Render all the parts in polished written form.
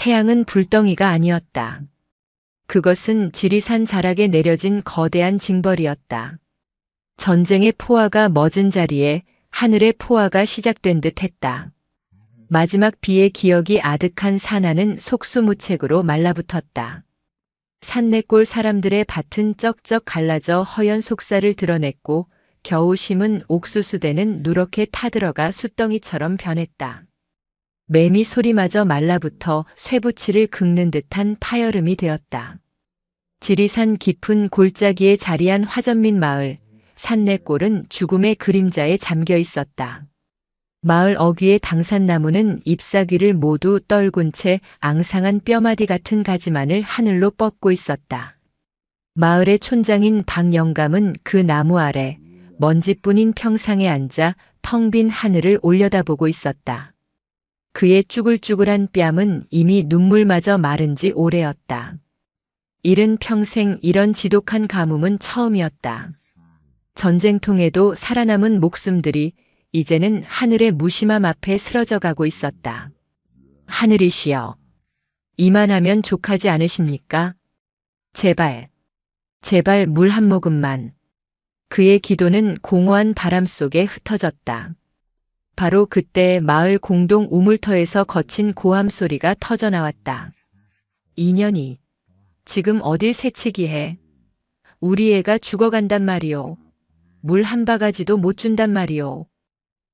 태양은 불덩이가 아니었다. 그것은 지리산 자락에 내려진 거대한 징벌이었다. 전쟁의 포화가 멎은 자리에 하늘의 포화가 시작된 듯 했다. 마지막 비의 기억이 아득한 산하는 속수무책으로 말라붙었다. 산내골 사람들의 밭은 쩍쩍 갈라져 허연 속살을 드러냈고 겨우 심은 옥수수대는 누렇게 타들어가 숫덩이처럼 변했다. 매미 소리마저 말라붙어 쇠붙이를 긁는 듯한 파여름이 되었다. 지리산 깊은 골짜기에 자리한 화전민 마을, 산내골은 죽음의 그림자에 잠겨 있었다. 마을 어귀의 당산나무는 잎사귀를 모두 떨군 채 앙상한 뼈마디 같은 가지만을 하늘로 뻗고 있었다. 마을의 촌장인 박영감은 그 나무 아래 먼지뿐인 평상에 앉아 텅 빈 하늘을 올려다보고 있었다. 그의 쭈글쭈글한 뺨은 이미 눈물마저 마른 지 오래였다. 이른 평생 이런 지독한 가뭄은 처음이었다. 전쟁통에도 살아남은 목숨들이 이제는 하늘의 무심함 앞에 쓰러져 가고 있었다. 하늘이시여, 이만하면 족하지 않으십니까? 제발, 제발 물 한 모금만. 그의 기도는 공허한 바람 속에 흩어졌다. 바로 그때 마을 공동 우물터에서 거친 고함 소리가 터져 나왔다. 인연이 지금 어딜 새치기 해. 우리 애가 죽어간단 말이오. 물 한 바가지도 못 준단 말이오.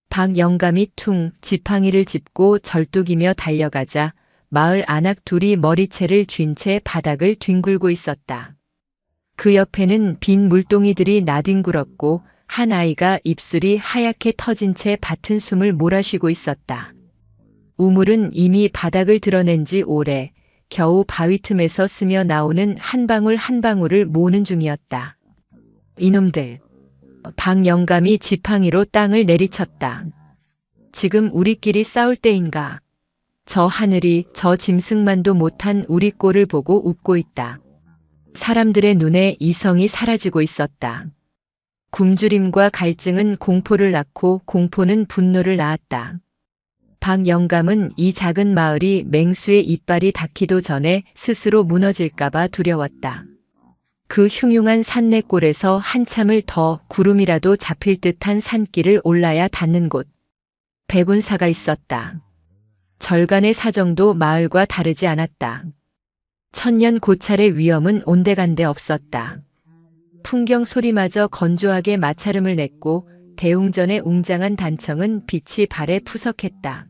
박영감이 퉁 지팡이를 짚고 절뚝이며 달려가자 마을 아낙 둘이 머리채를 쥔 채 바닥을 뒹굴고 있었다. 그 옆에는 빈 물동이들이 나뒹굴었고 한 아이가 입술이 하얗게 터진 채 밭은 숨을 몰아쉬고 있었다. 우물은 이미 바닥을 드러낸 지 오래 겨우 바위 틈에서 스며 나오는 한 방울 한 방울을 모으는 중이었다. 이놈들. 박영감이 지팡이로 땅을 내리쳤다. 지금 우리끼리 싸울 때인가? 저 하늘이 저 짐승만도 못한 우리 꼴을 보고 웃고 있다. 사람들의 눈에 이성이 사라지고 있었다. 굶주림과 갈증은 공포를 낳고 공포는 분노를 낳았다. 박영감은 이 작은 마을이 맹수의 이빨이 닿기도 전에 스스로 무너질까봐 두려웠다. 그 흉흉한 산내골에서 한참을 더 구름이라도 잡힐 듯한 산길을 올라야 닿는 곳. 백운사가 있었다. 절간의 사정도 마을과 다르지 않았다. 천년 고찰의 위험은 온데간데 없었다. 풍경 소리마저 건조하게 마찰음을 냈고 대웅전의 웅장한 단청은 빛이 발에 푸석했다.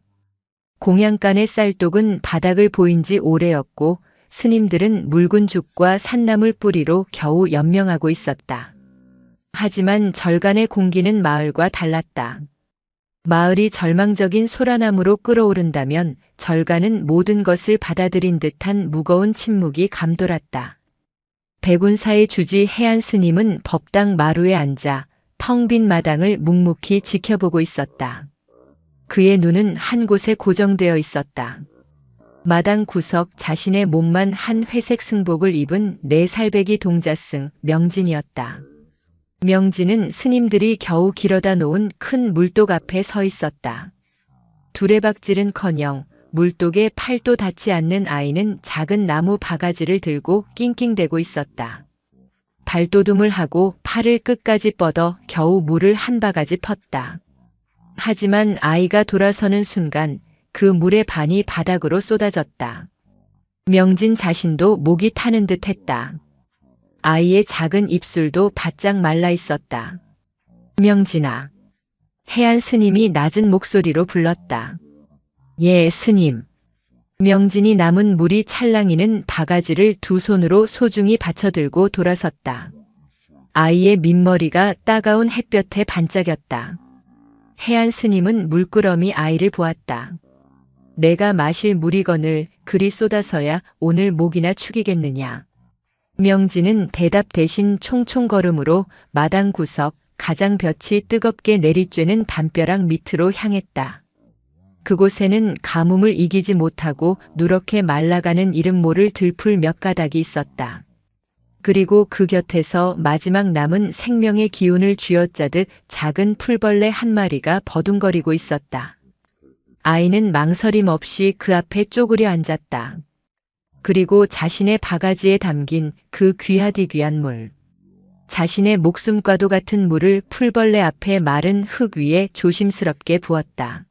공양간의 쌀독은 바닥을 보인 지 오래였고 스님들은 묽은 죽과 산나물 뿌리로 겨우 연명하고 있었다. 하지만 절간의 공기는 마을과 달랐다. 마을이 절망적인 소라나무로 끓어오른다면 절간은 모든 것을 받아들인 듯한 무거운 침묵이 감돌았다. 백운사의 주지 해안 스님은 법당 마루에 앉아 텅 빈 마당을 묵묵히 지켜보고 있었다. 그의 눈은 한 곳에 고정되어 있었다. 마당 구석 자신의 몸만 한 회색 승복을 입은 4살배기 동자승 명진이었다. 명진은 스님들이 겨우 길어다 놓은 큰 물독 앞에 서 있었다. 두레박질은커녕 물독에 팔도 닿지 않는 아이는 작은 나무 바가지를 들고 낑낑대고 있었다. 발도둠을 하고 팔을 끝까지 뻗어 겨우 물을 한 바가지 펐다. 하지만 아이가 돌아서는 순간 그 물의 반이 바닥으로 쏟아졌다. 명진 자신도 목이 타는 듯 했다. 아이의 작은 입술도 바짝 말라 있었다. 명진아. 해안 스님이 낮은 목소리로 불렀다. 예, 스님. 명진이 남은 물이 찰랑이는 바가지를 두 손으로 소중히 받쳐들고 돌아섰다. 아이의 민머리가 따가운 햇볕에 반짝였다. 해안 스님은 물끄러미 아이를 보았다. 내가 마실 물이거늘 그리 쏟아서야 오늘 목이나 축이겠느냐. 명진은 대답 대신 총총걸음으로 마당 구석 가장 볕이 뜨겁게 내리쬐는 담벼락 밑으로 향했다. 그곳에는 가뭄을 이기지 못하고 누렇게 말라가는 이름 모를 들풀 몇 가닥이 있었다. 그리고 그 곁에서 마지막 남은 생명의 기운을 쥐어짜듯 작은 풀벌레 한 마리가 버둥거리고 있었다. 아이는 망설임 없이 그 앞에 쪼그려 앉았다. 그리고 자신의 바가지에 담긴 그 귀하디귀한 물, 자신의 목숨과도 같은 물을 풀벌레 앞에 마른 흙 위에 조심스럽게 부었다.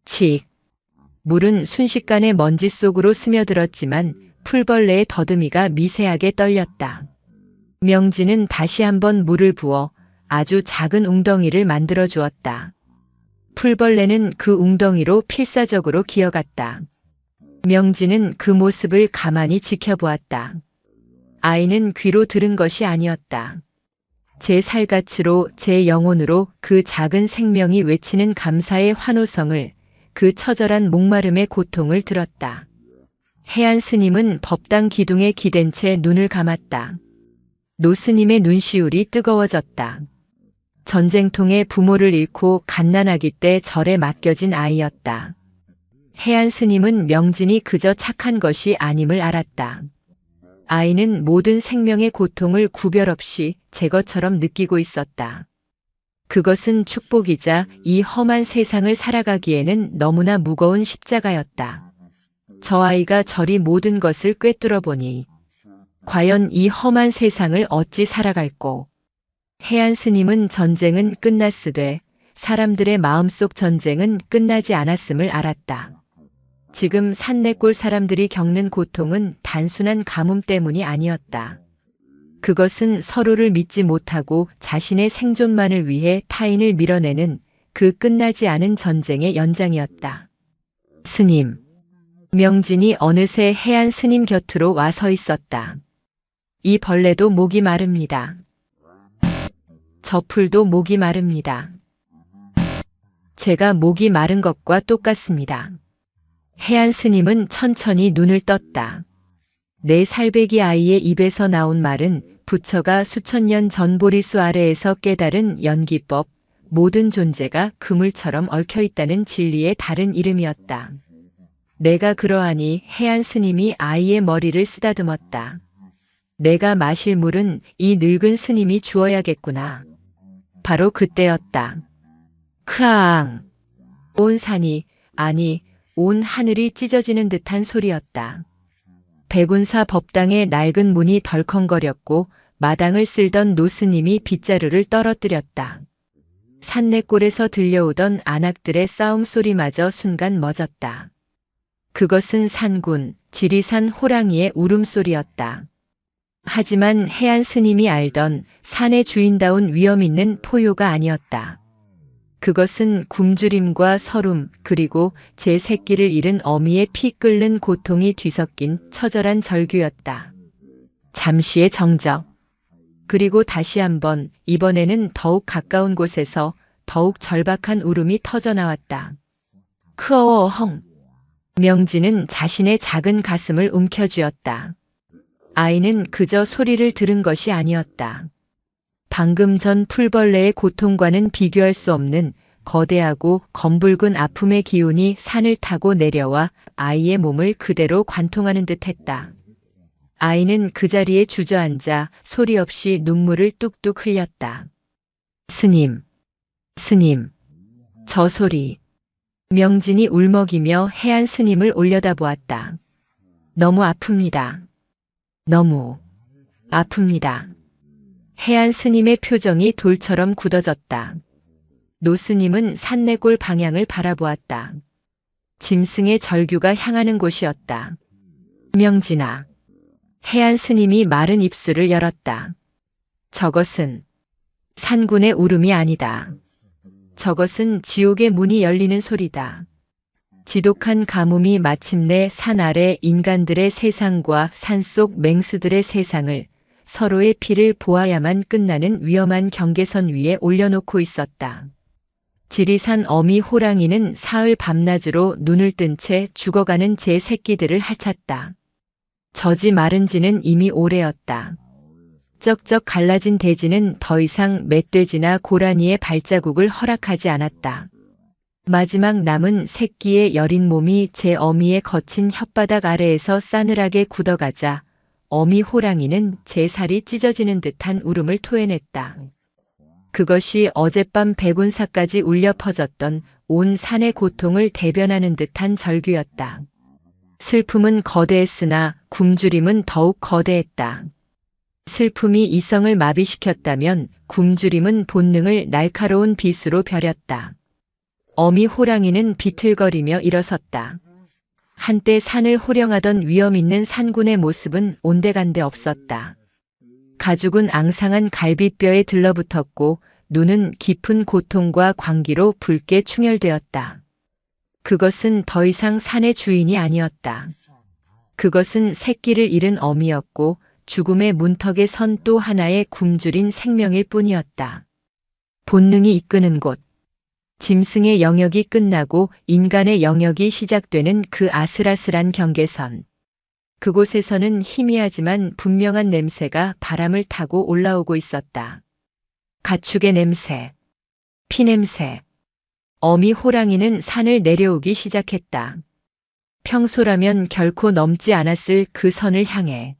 칙! 물은 순식간에 먼지 속으로 스며들었지만 풀벌레의 더듬이가 미세하게 떨렸다. 명진은 다시 한번 물을 부어 아주 작은 웅덩이를 만들어 주었다. 풀벌레는 그 웅덩이로 필사적으로 기어갔다. 명진은 그 모습을 가만히 지켜보았다. 아이는 귀로 들은 것이 아니었다. 제 살갗으로, 제 영혼으로 그 작은 생명이 외치는 감사의 환호성을, 그 처절한 목마름의 고통을 들었다. 해안 스님은 법당 기둥에 기댄 채 눈을 감았다. 노 스님의 눈시울이 뜨거워졌다. 전쟁통에 부모를 잃고 갓난아기 때 절에 맡겨진 아이였다. 해안 스님은 명진이 그저 착한 것이 아님을 알았다. 아이는 모든 생명의 고통을 구별 없이 제 것처럼 느끼고 있었다. 그것은 축복이자 이 험한 세상을 살아가기에는 너무나 무거운 십자가였다. 저 아이가 저리 모든 것을 꿰뚫어 보니 과연 이 험한 세상을 어찌 살아갈꼬. 해안 스님은 전쟁은 끝났으되 사람들의 마음속 전쟁은 끝나지 않았음을 알았다. 지금 산내골 사람들이 겪는 고통은 단순한 가뭄 때문이 아니었다. 그것은 서로를 믿지 못하고 자신의 생존만을 위해 타인을 밀어내는 그 끝나지 않은 전쟁의 연장이었다. 스님. 명진이 어느새 해안 스님 곁으로 와 서 있었다. 이 벌레도 목이 마릅니다. 저 풀도 목이 마릅니다. 제가 목이 마른 것과 똑같습니다. 해안 스님은 천천히 눈을 떴다. 내 살배기 아이의 입에서 나온 말은 부처가 수천 년 전 보리수 아래에서 깨달은 연기법, 모든 존재가 그물처럼 얽혀있다는 진리의 다른 이름이었다. 내가 그러하니 해안 스님이 아이의 머리를 쓰다듬었다. 내가 마실 물은 이 늙은 스님이 주어야겠구나. 바로 그때였다. 크앙! 온 산이, 아니, 온 하늘이 찢어지는 듯한 소리였다. 백운사 법당의 낡은 문이 덜컹거렸고 마당을 쓸던 노스님이 빗자루를 떨어뜨렸다. 산내골에서 들려오던 안악들의 싸움 소리마저 순간 멎었다. 그것은 산군, 지리산 호랑이의 울음소리였다. 하지만 해안 스님이 알던 산의 주인다운 위험 있는 포효가 아니었다. 그것은 굶주림과 서름 그리고 제 새끼를 잃은 어미의 피 끓는 고통이 뒤섞인 처절한 절규였다. 잠시의 정적. 그리고 다시 한번, 이번에는 더욱 가까운 곳에서 더욱 절박한 울음이 터져나왔다. 크어허헝. 명진은 자신의 작은 가슴을 움켜쥐었다. 아이는 그저 소리를 들은 것이 아니었다. 방금 전 풀벌레의 고통과는 비교할 수 없는 거대하고 검붉은 아픔의 기운이 산을 타고 내려와 아이의 몸을 그대로 관통하는 듯했다. 아이는 그 자리에 주저앉아 소리 없이 눈물을 뚝뚝 흘렸다. 스님, 스님, 저 소리. 명진이 울먹이며 해안 스님을 올려다보았다. 너무 아픕니다. 너무 아픕니다. 해안 스님의 표정이 돌처럼 굳어졌다. 노 스님은 산내골 방향을 바라보았다. 짐승의 절규가 향하는 곳이었다. 명진아. 해안 스님이 마른 입술을 열었다. 저것은 산군의 울음이 아니다. 저것은 지옥의 문이 열리는 소리다. 지독한 가뭄이 마침내 산 아래 인간들의 세상과 산속 맹수들의 세상을 서로의 피를 보아야만 끝나는 위험한 경계선 위에 올려놓고 있었다. 지리산 어미 호랑이는 사흘 밤낮으로 눈을 뜬 채 죽어가는 제 새끼들을 핥았다. 젖이 마른 지는 이미 오래였다. 쩍쩍 갈라진 대지는 더 이상 멧돼지나 고라니의 발자국을 허락하지 않았다. 마지막 남은 새끼의 여린 몸이 제 어미의 거친 혓바닥 아래에서 싸늘하게 굳어가자 어미 호랑이는 제 살이 찢어지는 듯한 울음을 토해냈다. 그것이 어젯밤 백운사까지 울려 퍼졌던 온 산의 고통을 대변하는 듯한 절규였다. 슬픔은 거대했으나 굶주림은 더욱 거대했다. 슬픔이 이성을 마비시켰다면 굶주림은 본능을 날카로운 빗으로 벼렸다. 어미 호랑이는 비틀거리며 일어섰다. 한때 산을 호령하던 위험 있는 산군의 모습은 온데간데 없었다. 가죽은 앙상한 갈비뼈에 들러붙었고 눈은 깊은 고통과 광기로 붉게 충혈되었다. 그것은 더 이상 산의 주인이 아니었다. 그것은 새끼를 잃은 어미였고 죽음의 문턱에 선 또 하나의 굶주린 생명일 뿐이었다. 본능이 이끄는 곳. 짐승의 영역이 끝나고 인간의 영역이 시작되는 그 아슬아슬한 경계선. 그곳에서는 희미하지만 분명한 냄새가 바람을 타고 올라오고 있었다. 가축의 냄새, 피냄새. 어미 호랑이는 산을 내려오기 시작했다. 평소라면 결코 넘지 않았을 그 선을 향해.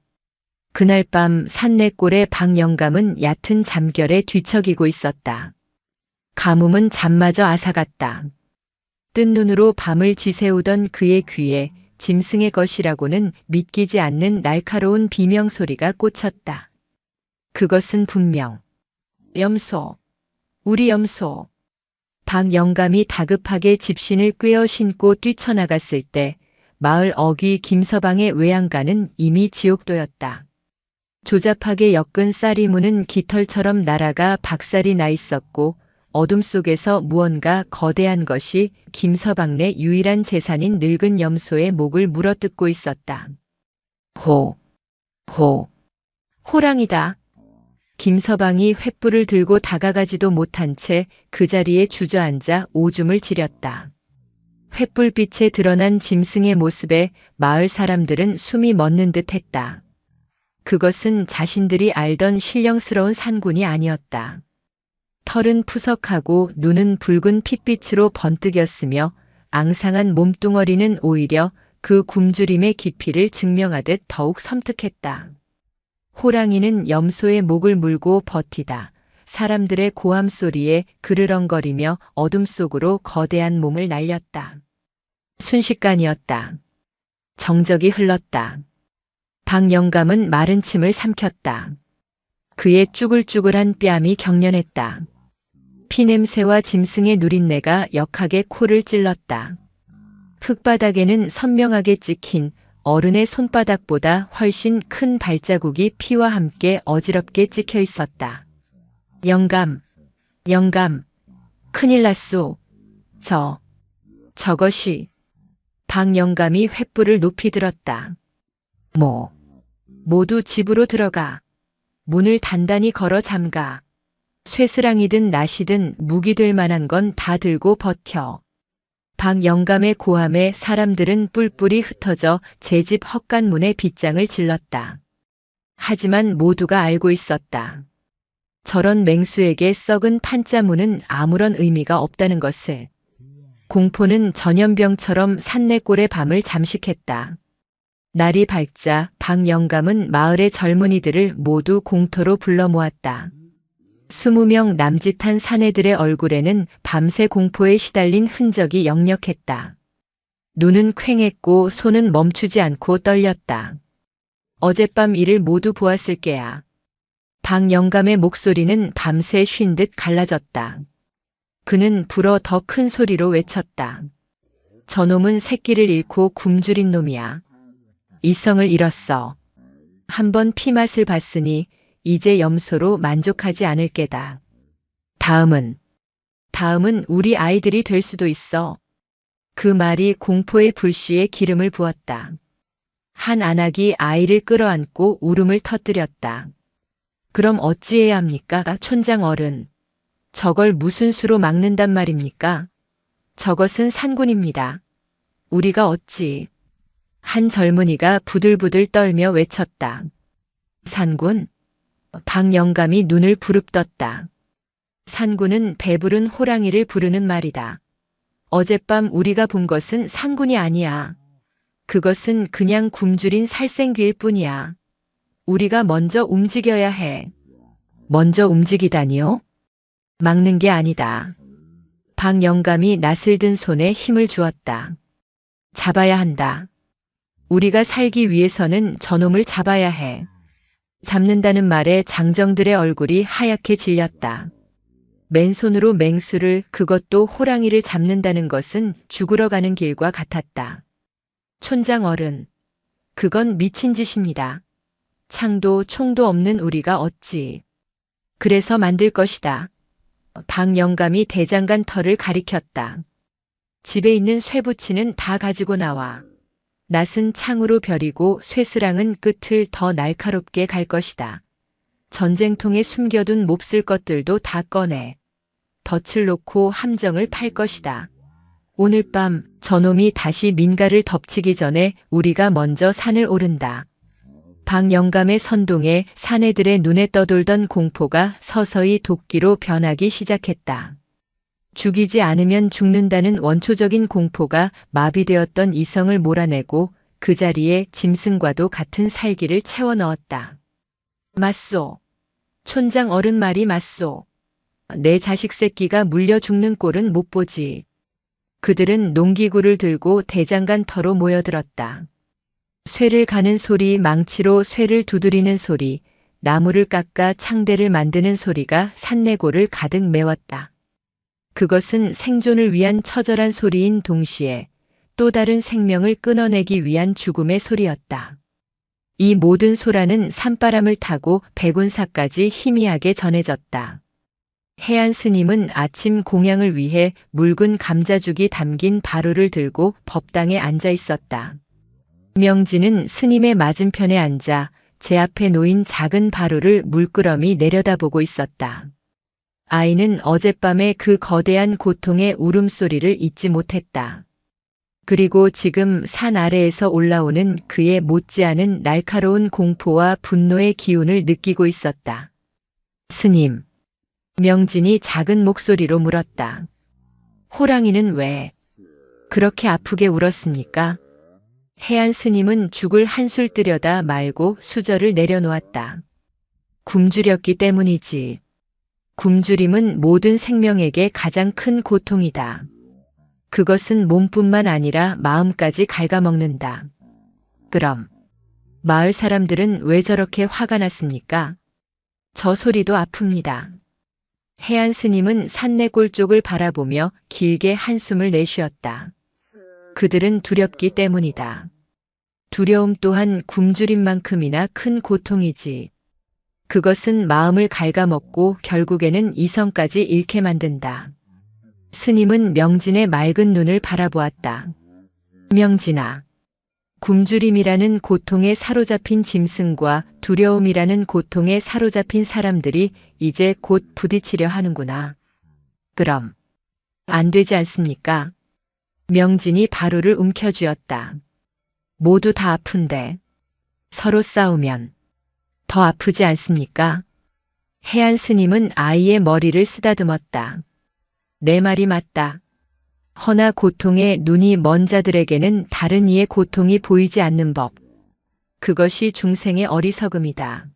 그날 밤 산내골의 박영감은 얕은 잠결에 뒤척이고 있었다. 가뭄은 잠마저 앗아갔다. 뜬 눈으로 밤을 지새우던 그의 귀에 짐승의 것이라고는 믿기지 않는 날카로운 비명소리가 꽂혔다. 그것은 분명 염소, 우리 염소. 박영감이 다급하게 집신을 꿰어 신고 뛰쳐나갔을 때 마을 어귀 김서방의 외양간은 이미 지옥도였다. 조잡하게 엮은 쌀이무는 깃털처럼 날아가 박살이 나 있었고 어둠 속에서 무언가 거대한 것이 김서방 내 유일한 재산인 늙은 염소의 목을 물어뜯고 있었다. 호, 호, 호랑이다. 김서방이 횃불을 들고 다가가지도 못한 채 그 자리에 주저앉아 오줌을 지렸다. 횃불빛에 드러난 짐승의 모습에 마을 사람들은 숨이 멎는 듯 했다. 그것은 자신들이 알던 신령스러운 산군이 아니었다. 털은 푸석하고 눈은 붉은 핏빛으로 번뜩였으며 앙상한 몸뚱어리는 오히려 그 굶주림의 깊이를 증명하듯 더욱 섬뜩했다. 호랑이는 염소의 목을 물고 버티다 사람들의 고함 소리에 그르렁거리며 어둠 속으로 거대한 몸을 날렸다. 순식간이었다. 정적이 흘렀다. 박영감은 마른 침을 삼켰다. 그의 쭈글쭈글한 뺨이 경련했다. 피냄새와 짐승의 누린내가 역하게 코를 찔렀다. 흙바닥에는 선명하게 찍힌 어른의 손바닥보다 훨씬 큰 발자국이 피와 함께 어지럽게 찍혀 있었다. 영감, 영감, 큰일 났소. 저것이. 박영감이 횃불을 높이 들었다. 모두 집으로 들어가. 문을 단단히 걸어 잠가. 쇠스랑이든 낫이든 무기 될 만한 건 다 들고 버텨. 박영감의 고함에 사람들은 뿔뿔이 흩어져 제 집 헛간문에 빗장을 질렀다. 하지만 모두가 알고 있었다. 저런 맹수에게 썩은 판자문은 아무런 의미가 없다는 것을. 공포는 전염병처럼 산내골의 밤을 잠식했다. 날이 밝자 박영감은 마을의 젊은이들을 모두 공터로 불러 모았다. 20명 남짓한 사내들의 얼굴에는 밤새 공포에 시달린 흔적이 역력했다. 눈은 퀭했고 손은 멈추지 않고 떨렸다. 어젯밤 일을 모두 보았을 게야. 박영감의 목소리는 밤새 쉰 듯 갈라졌다. 그는 불어 더 큰 소리로 외쳤다. 저놈은 새끼를 잃고 굶주린 놈이야. 이성을 잃었어. 한번 피맛을 봤으니 이제 염소로 만족하지 않을 게다. 다음은 우리 아이들이 될 수도 있어. 그 말이 공포의 불씨에 기름을 부었다. 한 안악이 아이를 끌어안고 울음을 터뜨렸다. 그럼 어찌해야 합니까, 촌장 어른? 저걸 무슨 수로 막는단 말입니까? 저것은 산군입니다. 우리가 어찌... 한 젊은이가 부들부들 떨며 외쳤다. 산군? 박영감이 눈을 부릅떴다. 산군은 배부른 호랑이를 부르는 말이다. 어젯밤 우리가 본 것은 산군이 아니야. 그것은 그냥 굶주린 살생귀일 뿐이야. 우리가 먼저 움직여야 해. 먼저 움직이다니요? 막는 게 아니다. 박 영감이 낯을 든 손에 힘을 주었다. 잡아야 한다. 우리가 살기 위해서는 저놈을 잡아야 해. 잡는다는 말에 장정들의 얼굴이 하얗게 질렸다. 맨손으로 맹수를, 그것도 호랑이를 잡는다는 것은 죽으러 가는 길과 같았다. 촌장 어른, 그건 미친 짓입니다. 창도 총도 없는 우리가 어찌. 그래서 만들 것이다. 박 영감이 대장간 털을 가리켰다. 집에 있는 쇠붙이는 다 가지고 나와. 낫은 창으로 벼리고 쇠스랑은 끝을 더 날카롭게 갈 것이다. 전쟁통에 숨겨둔 몹쓸 것들도 다 꺼내. 덫을 놓고 함정을 팔 것이다. 오늘 밤 저놈이 다시 민가를 덮치기 전에 우리가 먼저 산을 오른다. 박 영감의 선동에 사내들의 눈에 떠돌던 공포가 서서히 도끼로 변하기 시작했다. 죽이지 않으면 죽는다는 원초적인 공포가 마비되었던 이성을 몰아내고 그 자리에 짐승과도 같은 살기를 채워 넣었다. 맞소. 촌장 어른 말이 맞소. 내 자식 새끼가 물려 죽는 꼴은 못 보지. 그들은 농기구를 들고 대장간 터로 모여들었다. 쇠를 가는 소리, 망치로 쇠를 두드리는 소리, 나무를 깎아 창대를 만드는 소리가 산내골을 가득 메웠다. 그것은 생존을 위한 처절한 소리인 동시에 또 다른 생명을 끊어내기 위한 죽음의 소리였다. 이 모든 소라는 산바람을 타고 백운사까지 희미하게 전해졌다. 해안 스님은 아침 공양을 위해 묽은 감자죽이 담긴 바루를 들고 법당에 앉아 있었다. 명진은 스님의 맞은편에 앉아 제 앞에 놓인 작은 바루를 물끄러미 내려다보고 있었다. 아이는 어젯밤의 그 거대한 고통의 울음소리를 잊지 못했다. 그리고 지금 산 아래에서 올라오는 그의 못지않은 날카로운 공포와 분노의 기운을 느끼고 있었다. 스님. 명진이 작은 목소리로 물었다. 호랑이는 왜 그렇게 아프게 울었습니까? 해안 스님은 죽을 한술 뜨려다 말고 수저를 내려놓았다. 굶주렸기 때문이지. 굶주림은 모든 생명에게 가장 큰 고통이다. 그것은 몸뿐만 아니라 마음까지 갉아먹는다. 그럼 마을 사람들은 왜 저렇게 화가 났습니까? 저 소리도 아픕니다. 해안 스님은 산내골 쪽을 바라보며 길게 한숨을 내쉬었다. 그들은 두렵기 때문이다. 두려움 또한 굶주림만큼이나 큰 고통이지. 그것은 마음을 갉아먹고 결국에는 이성까지 잃게 만든다. 스님은 명진의 맑은 눈을 바라보았다. 명진아, 굶주림이라는 고통에 사로잡힌 짐승과 두려움이라는 고통에 사로잡힌 사람들이 이제 곧 부딪히려 하는구나. 그럼 안 되지 않습니까? 명진이 바루를 움켜쥐었다. 모두 다 아픈데 서로 싸우면 더 아프지 않습니까? 해안 스님은 아이의 머리를 쓰다듬었다. 내 말이 맞다. 허나 고통에 눈이 먼 자들에게는 다른 이의 고통이 보이지 않는 법. 그것이 중생의 어리석음이다.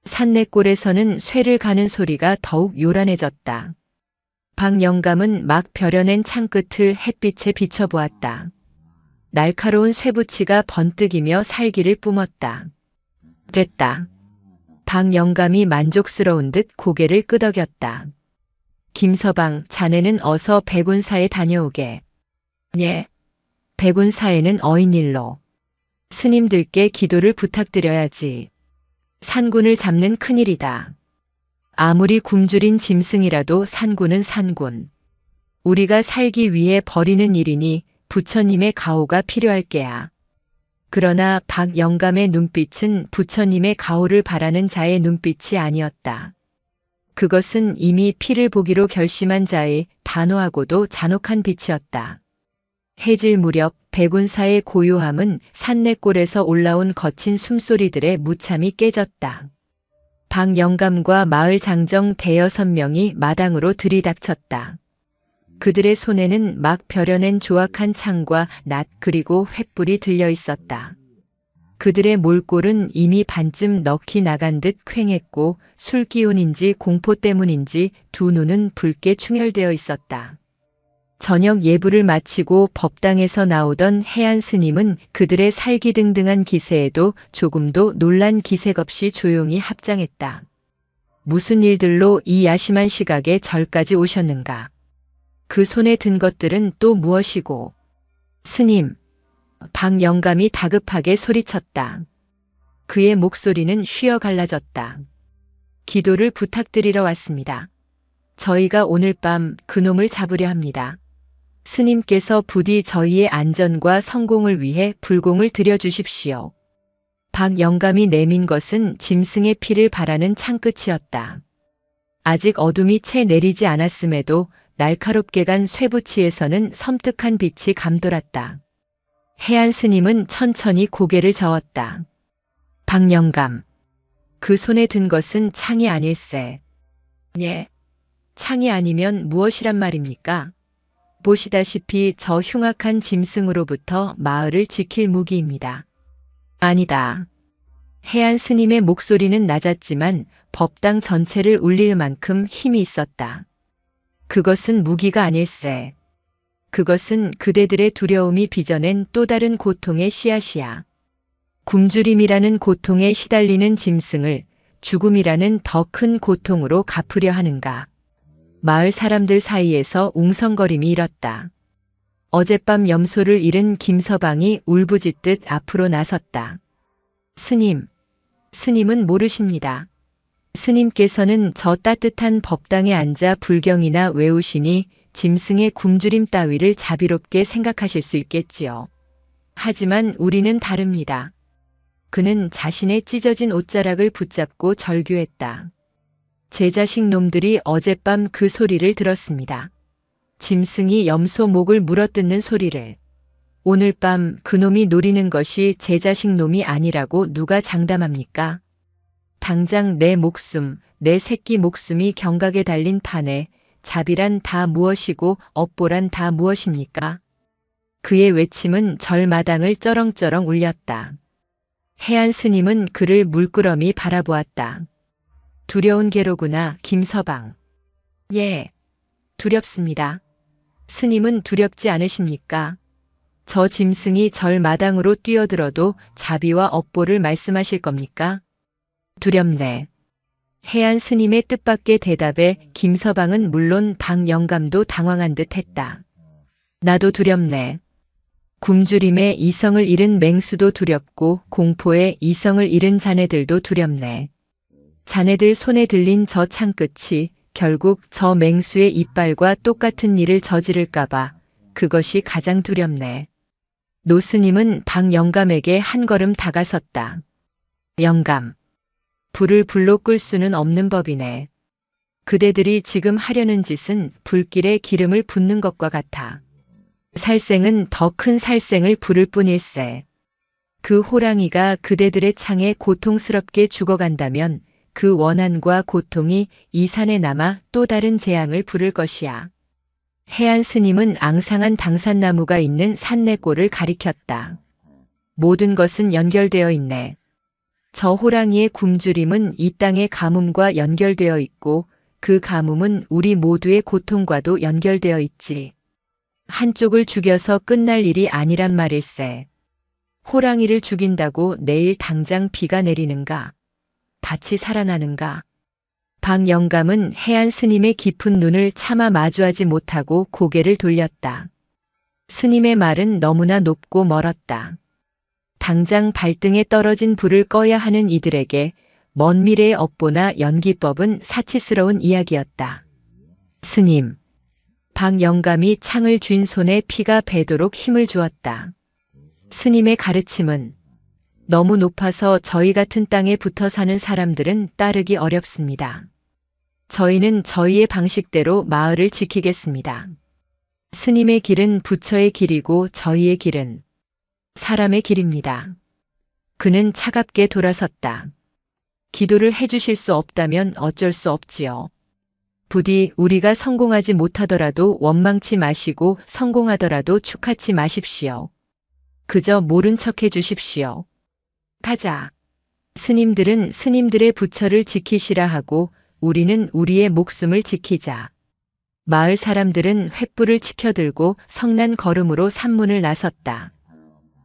산내골에서는 쇠를 가는 소리가 더욱 요란해졌다. 박 영감은 막 벼려낸 창끝을 햇빛에 비춰보았다. 날카로운 쇠붙이가 번뜩이며 살기를 뿜었다. 됐다. 박 영감이 만족스러운 듯 고개를 끄덕였다. 김서방, 자네는 어서 백운사에 다녀오게. 예. 백운사에는 어인일로. 스님들께 기도를 부탁드려야지. 산군을 잡는 큰일이다. 아무리 굶주린 짐승이라도 산군은 산군. 우리가 살기 위해 벌이는 일이니 부처님의 가호가 필요할 게야. 그러나 박 영감의 눈빛은 부처님의 가호를 바라는 자의 눈빛이 아니었다. 그것은 이미 피를 보기로 결심한 자의 단호하고도 잔혹한 빛이었다. 해질 무렵 백운사의 고요함은 산내골에서 올라온 거친 숨소리들의 무참이 깨졌다. 박 영감과 마을 장정 대여섯 명이 마당으로 들이닥쳤다. 그들의 손에는 막 벼려낸 조악한 창과 낫 그리고 횃불이 들려 있었다. 그들의 몰골은 이미 반쯤 넋이 나간 듯 퀭했고 술 기운인지 공포 때문인지 두 눈은 붉게 충혈되어 있었다. 저녁 예불을 마치고 법당에서 나오던 해안 스님은 그들의 살기등등한 기세에도 조금도 놀란 기색 없이 조용히 합장했다. 무슨 일들로 이 야심한 시각에 절까지 오셨는가? 그 손에 든 것들은 또 무엇이고? 스님, 박영감이 다급하게 소리쳤다. 그의 목소리는 쉬어 갈라졌다. 기도를 부탁드리러 왔습니다. 저희가 오늘 밤 그놈을 잡으려 합니다. 스님께서 부디 저희의 안전과 성공을 위해 불공을 들여주십시오. 박영감이 내민 것은 짐승의 피를 바라는 창끝이었다. 아직 어둠이 채 내리지 않았음에도 날카롭게 간 쇠붙이에서는 섬뜩한 빛이 감돌았다. 해안 스님은 천천히 고개를 저었다. 박영감, 그 손에 든 것은 창이 아닐세. 예, 창이 아니면 무엇이란 말입니까? 보시다시피 저 흉악한 짐승으로부터 마을을 지킬 무기입니다. 아니다. 해안 스님의 목소리는 낮았지만 법당 전체를 울릴 만큼 힘이 있었다. 그것은 무기가 아닐세. 그것은 그대들의 두려움이 빚어낸 또 다른 고통의 씨앗이야. 굶주림이라는 고통에 시달리는 짐승을 죽음이라는 더 큰 고통으로 갚으려 하는가. 마을 사람들 사이에서 웅성거림이 일었다. 어젯밤 염소를 잃은 김서방이 울부짖듯 앞으로 나섰다. 스님은 모르십니다. 스님께서는 저 따뜻한 법당에 앉아 불경이나 외우시니 짐승의 굶주림 따위를 자비롭게 생각하실 수 있겠지요. 하지만 우리는 다릅니다. 그는 자신의 찢어진 옷자락을 붙잡고 절규했다. 제 자식 놈들이 어젯밤 그 소리를 들었습니다. 짐승이 염소 목을 물어뜯는 소리를. 오늘 밤 그놈이 노리는 것이 제 자식 놈이 아니라고 누가 장담합니까? 당장 내 목숨, 내 새끼 목숨이 경각에 달린 판에 자비란 다 무엇이고 업보란 다 무엇입니까? 그의 외침은 절마당을 쩌렁쩌렁 울렸다. 해안 스님은 그를 물끄러미 바라보았다. 두려운 게로구나, 김서방. 예, 두렵습니다. 스님은 두렵지 않으십니까? 저 짐승이 절마당으로 뛰어들어도 자비와 업보를 말씀하실 겁니까? 두렵네. 해안 스님의 뜻밖의 대답에 김서방은 물론 박영감도 당황한 듯 했다. 나도 두렵네. 굶주림에 이성을 잃은 맹수도 두렵고 공포에 이성을 잃은 자네들도 두렵네. 자네들 손에 들린 저 창끝이 결국 저 맹수의 이빨과 똑같은 일을 저지를까봐 그것이 가장 두렵네. 노스님은 박영감에게 한 걸음 다가섰다. 영감, 불을 불로 끌 수는 없는 법이네. 그대들이 지금 하려는 짓은 불길에 기름을 붓는 것과 같아. 살생은 더 큰 살생을 부를 뿐일세. 그 호랑이가 그대들의 창에 고통스럽게 죽어간다면 그 원한과 고통이 이 산에 남아 또 다른 재앙을 부를 것이야. 해안 스님은 앙상한 당산나무가 있는 산내골을 가리켰다. 모든 것은 연결되어 있네. 저 호랑이의 굶주림은 이 땅의 가뭄과 연결되어 있고 그 가뭄은 우리 모두의 고통과도 연결되어 있지. 한쪽을 죽여서 끝날 일이 아니란 말일세. 호랑이를 죽인다고 내일 당장 비가 내리는가? 밭이 살아나는가? 박영감은 해안 스님의 깊은 눈을 차마 마주하지 못하고 고개를 돌렸다. 스님의 말은 너무나 높고 멀었다. 당장 발등에 떨어진 불을 꺼야 하는 이들에게 먼 미래의 업보나 연기법은 사치스러운 이야기였다. 스님, 박영감이 창을 쥔 손에 피가 배도록 힘을 주었다. 스님의 가르침은 너무 높아서 저희 같은 땅에 붙어 사는 사람들은 따르기 어렵습니다. 저희는 저희의 방식대로 마을을 지키겠습니다. 스님의 길은 부처의 길이고 저희의 길은 사람의 길입니다. 그는 차갑게 돌아섰다. 기도를 해주실 수 없다면 어쩔 수 없지요. 부디 우리가 성공하지 못하더라도 원망치 마시고 성공하더라도 축하치 마십시오. 그저 모른 척 해주십시오. 가자. 스님들은 스님들의 부처를 지키시라 하고 우리는 우리의 목숨을 지키자. 마을 사람들은 횃불을 치켜들고 성난 걸음으로 산문을 나섰다.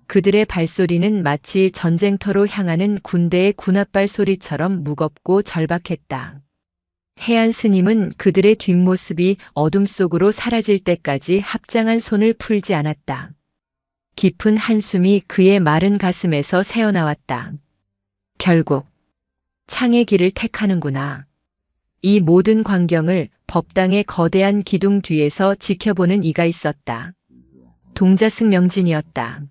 그들의 발소리는 마치 전쟁터로 향하는 군대의 군홧발 소리처럼 무겁고 절박했다. 해안 스님은 그들의 뒷모습이 어둠 속으로 사라질 때까지 합장한 손을 풀지 않았다. 깊은 한숨이 그의 마른 가슴에서 새어나왔다. 결국 창의 길을 택하는구나. 이 모든 광경을 법당의 거대한 기둥 뒤에서 지켜보는 이가 있었다. 동자승 명진이었다.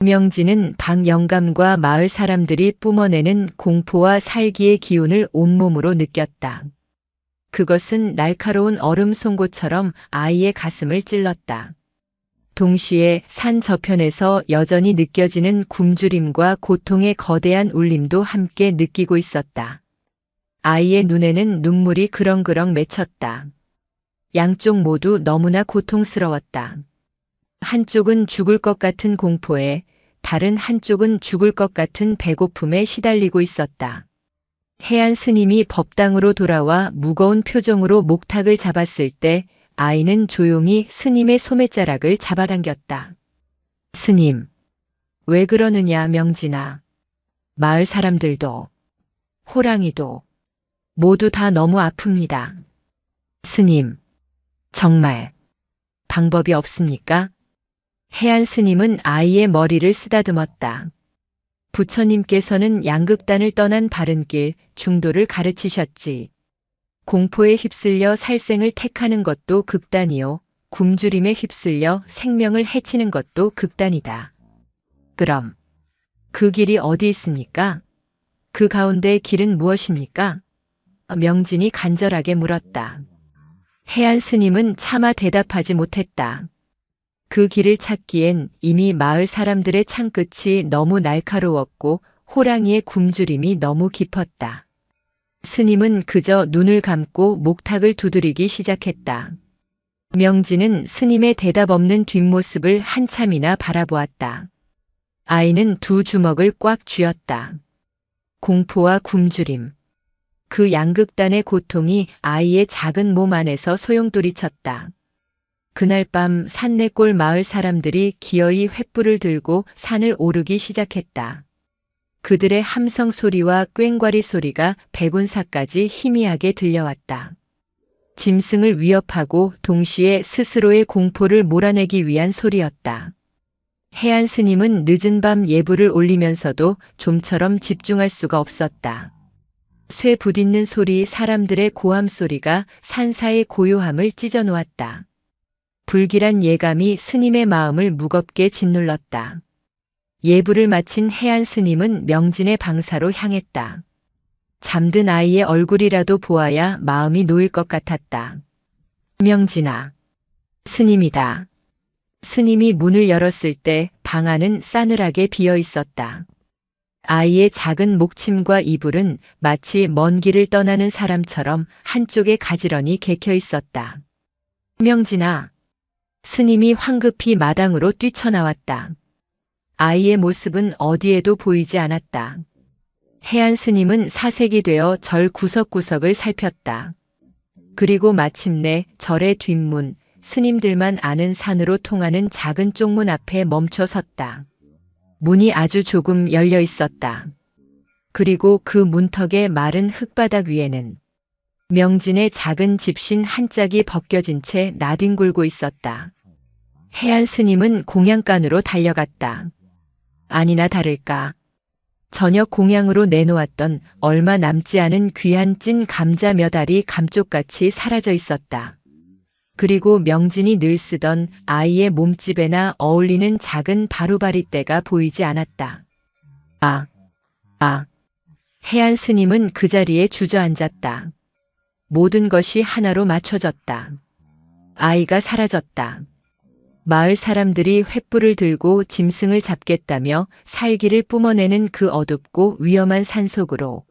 명진은 박 영감과 마을 사람들이 뿜어내는 공포와 살기의 기운을 온몸으로 느꼈다. 그것은 날카로운 얼음 송곳처럼 아이의 가슴을 찔렀다. 동시에 산 저편에서 여전히 느껴지는 굶주림과 고통의 거대한 울림도 함께 느끼고 있었다. 아이의 눈에는 눈물이 그렁그렁 맺혔다. 양쪽 모두 너무나 고통스러웠다. 한쪽은 죽을 것 같은 공포에, 다른 한쪽은 죽을 것 같은 배고픔에 시달리고 있었다. 해안 스님이 법당으로 돌아와 무거운 표정으로 목탁을 잡았을 때 아이는 조용히 스님의 소매자락을 잡아당겼다. 스님, 왜 그러느냐 명진아. 마을 사람들도, 호랑이도, 모두 다 너무 아픕니다. 스님, 정말 방법이 없습니까? 해안 스님은 아이의 머리를 쓰다듬었다. 부처님께서는 양극단을 떠난 바른 길, 중도를 가르치셨지. 공포에 휩쓸려 살생을 택하는 것도 극단이요. 굶주림에 휩쓸려 생명을 해치는 것도 극단이다. 그럼 그 길이 어디 있습니까? 그 가운데의 길은 무엇입니까? 명진이 간절하게 물었다. 해안 스님은 차마 대답하지 못했다. 그 길을 찾기엔 이미 마을 사람들의 창끝이 너무 날카로웠고 호랑이의 굶주림이 너무 깊었다. 스님은 그저 눈을 감고 목탁을 두드리기 시작했다. 명진은 스님의 대답 없는 뒷모습을 한참이나 바라보았다. 아이는 두 주먹을 꽉 쥐었다. 공포와 굶주림. 그 양극단의 고통이 아이의 작은 몸 안에서 소용돌이쳤다. 그날 밤 산내골 마을 사람들이 기어이 횃불을 들고 산을 오르기 시작했다. 그들의 함성 소리와 꽹과리 소리가 백운사까지 희미하게 들려왔다. 짐승을 위협하고 동시에 스스로의 공포를 몰아내기 위한 소리였다. 해안 스님은 늦은 밤 예불을 올리면서도 좀처럼 집중할 수가 없었다. 쇠 부딪는 소리, 사람들의 고함 소리가 산사의 고요함을 찢어놓았다. 불길한 예감이 스님의 마음을 무겁게 짓눌렀다. 예불을 마친 해안 스님은 명진의 방사로 향했다. 잠든 아이의 얼굴이라도 보아야 마음이 놓일 것 같았다. 명진아, 스님이다. 스님이 문을 열었을 때 방 안은 싸늘하게 비어 있었다. 아이의 작은 목침과 이불은 마치 먼 길을 떠나는 사람처럼 한쪽에 가지런히 개켜 있었다. 명진아, 스님이 황급히 마당으로 뛰쳐나왔다. 아이의 모습은 어디에도 보이지 않았다. 해안 스님은 사색이 되어 절 구석구석을 살폈다. 그리고 마침내 절의 뒷문, 스님들만 아는 산으로 통하는 작은 쪽문 앞에 멈춰 섰다. 문이 아주 조금 열려 있었다. 그리고 그 문턱의 마른 흙바닥 위에는 명진의 작은 집신 한 짝이 벗겨진 채 나뒹굴고 있었다. 해안 스님은 공양간으로 달려갔다. 아니나 다를까. 저녁 공양으로 내놓았던 얼마 남지 않은 귀한 찐 감자 몇 알이 감쪽같이 사라져 있었다. 그리고 명진이 늘 쓰던 아이의 몸집에나 어울리는 작은 바루바리떼가 보이지 않았다. 해안 스님은 그 자리에 주저앉았다. 모든 것이 하나로 맞춰졌다. 아이가 사라졌다. 마을 사람들이 횃불을 들고 짐승을 잡겠다며 살기를 뿜어내는 그 어둡고 위험한 산속으로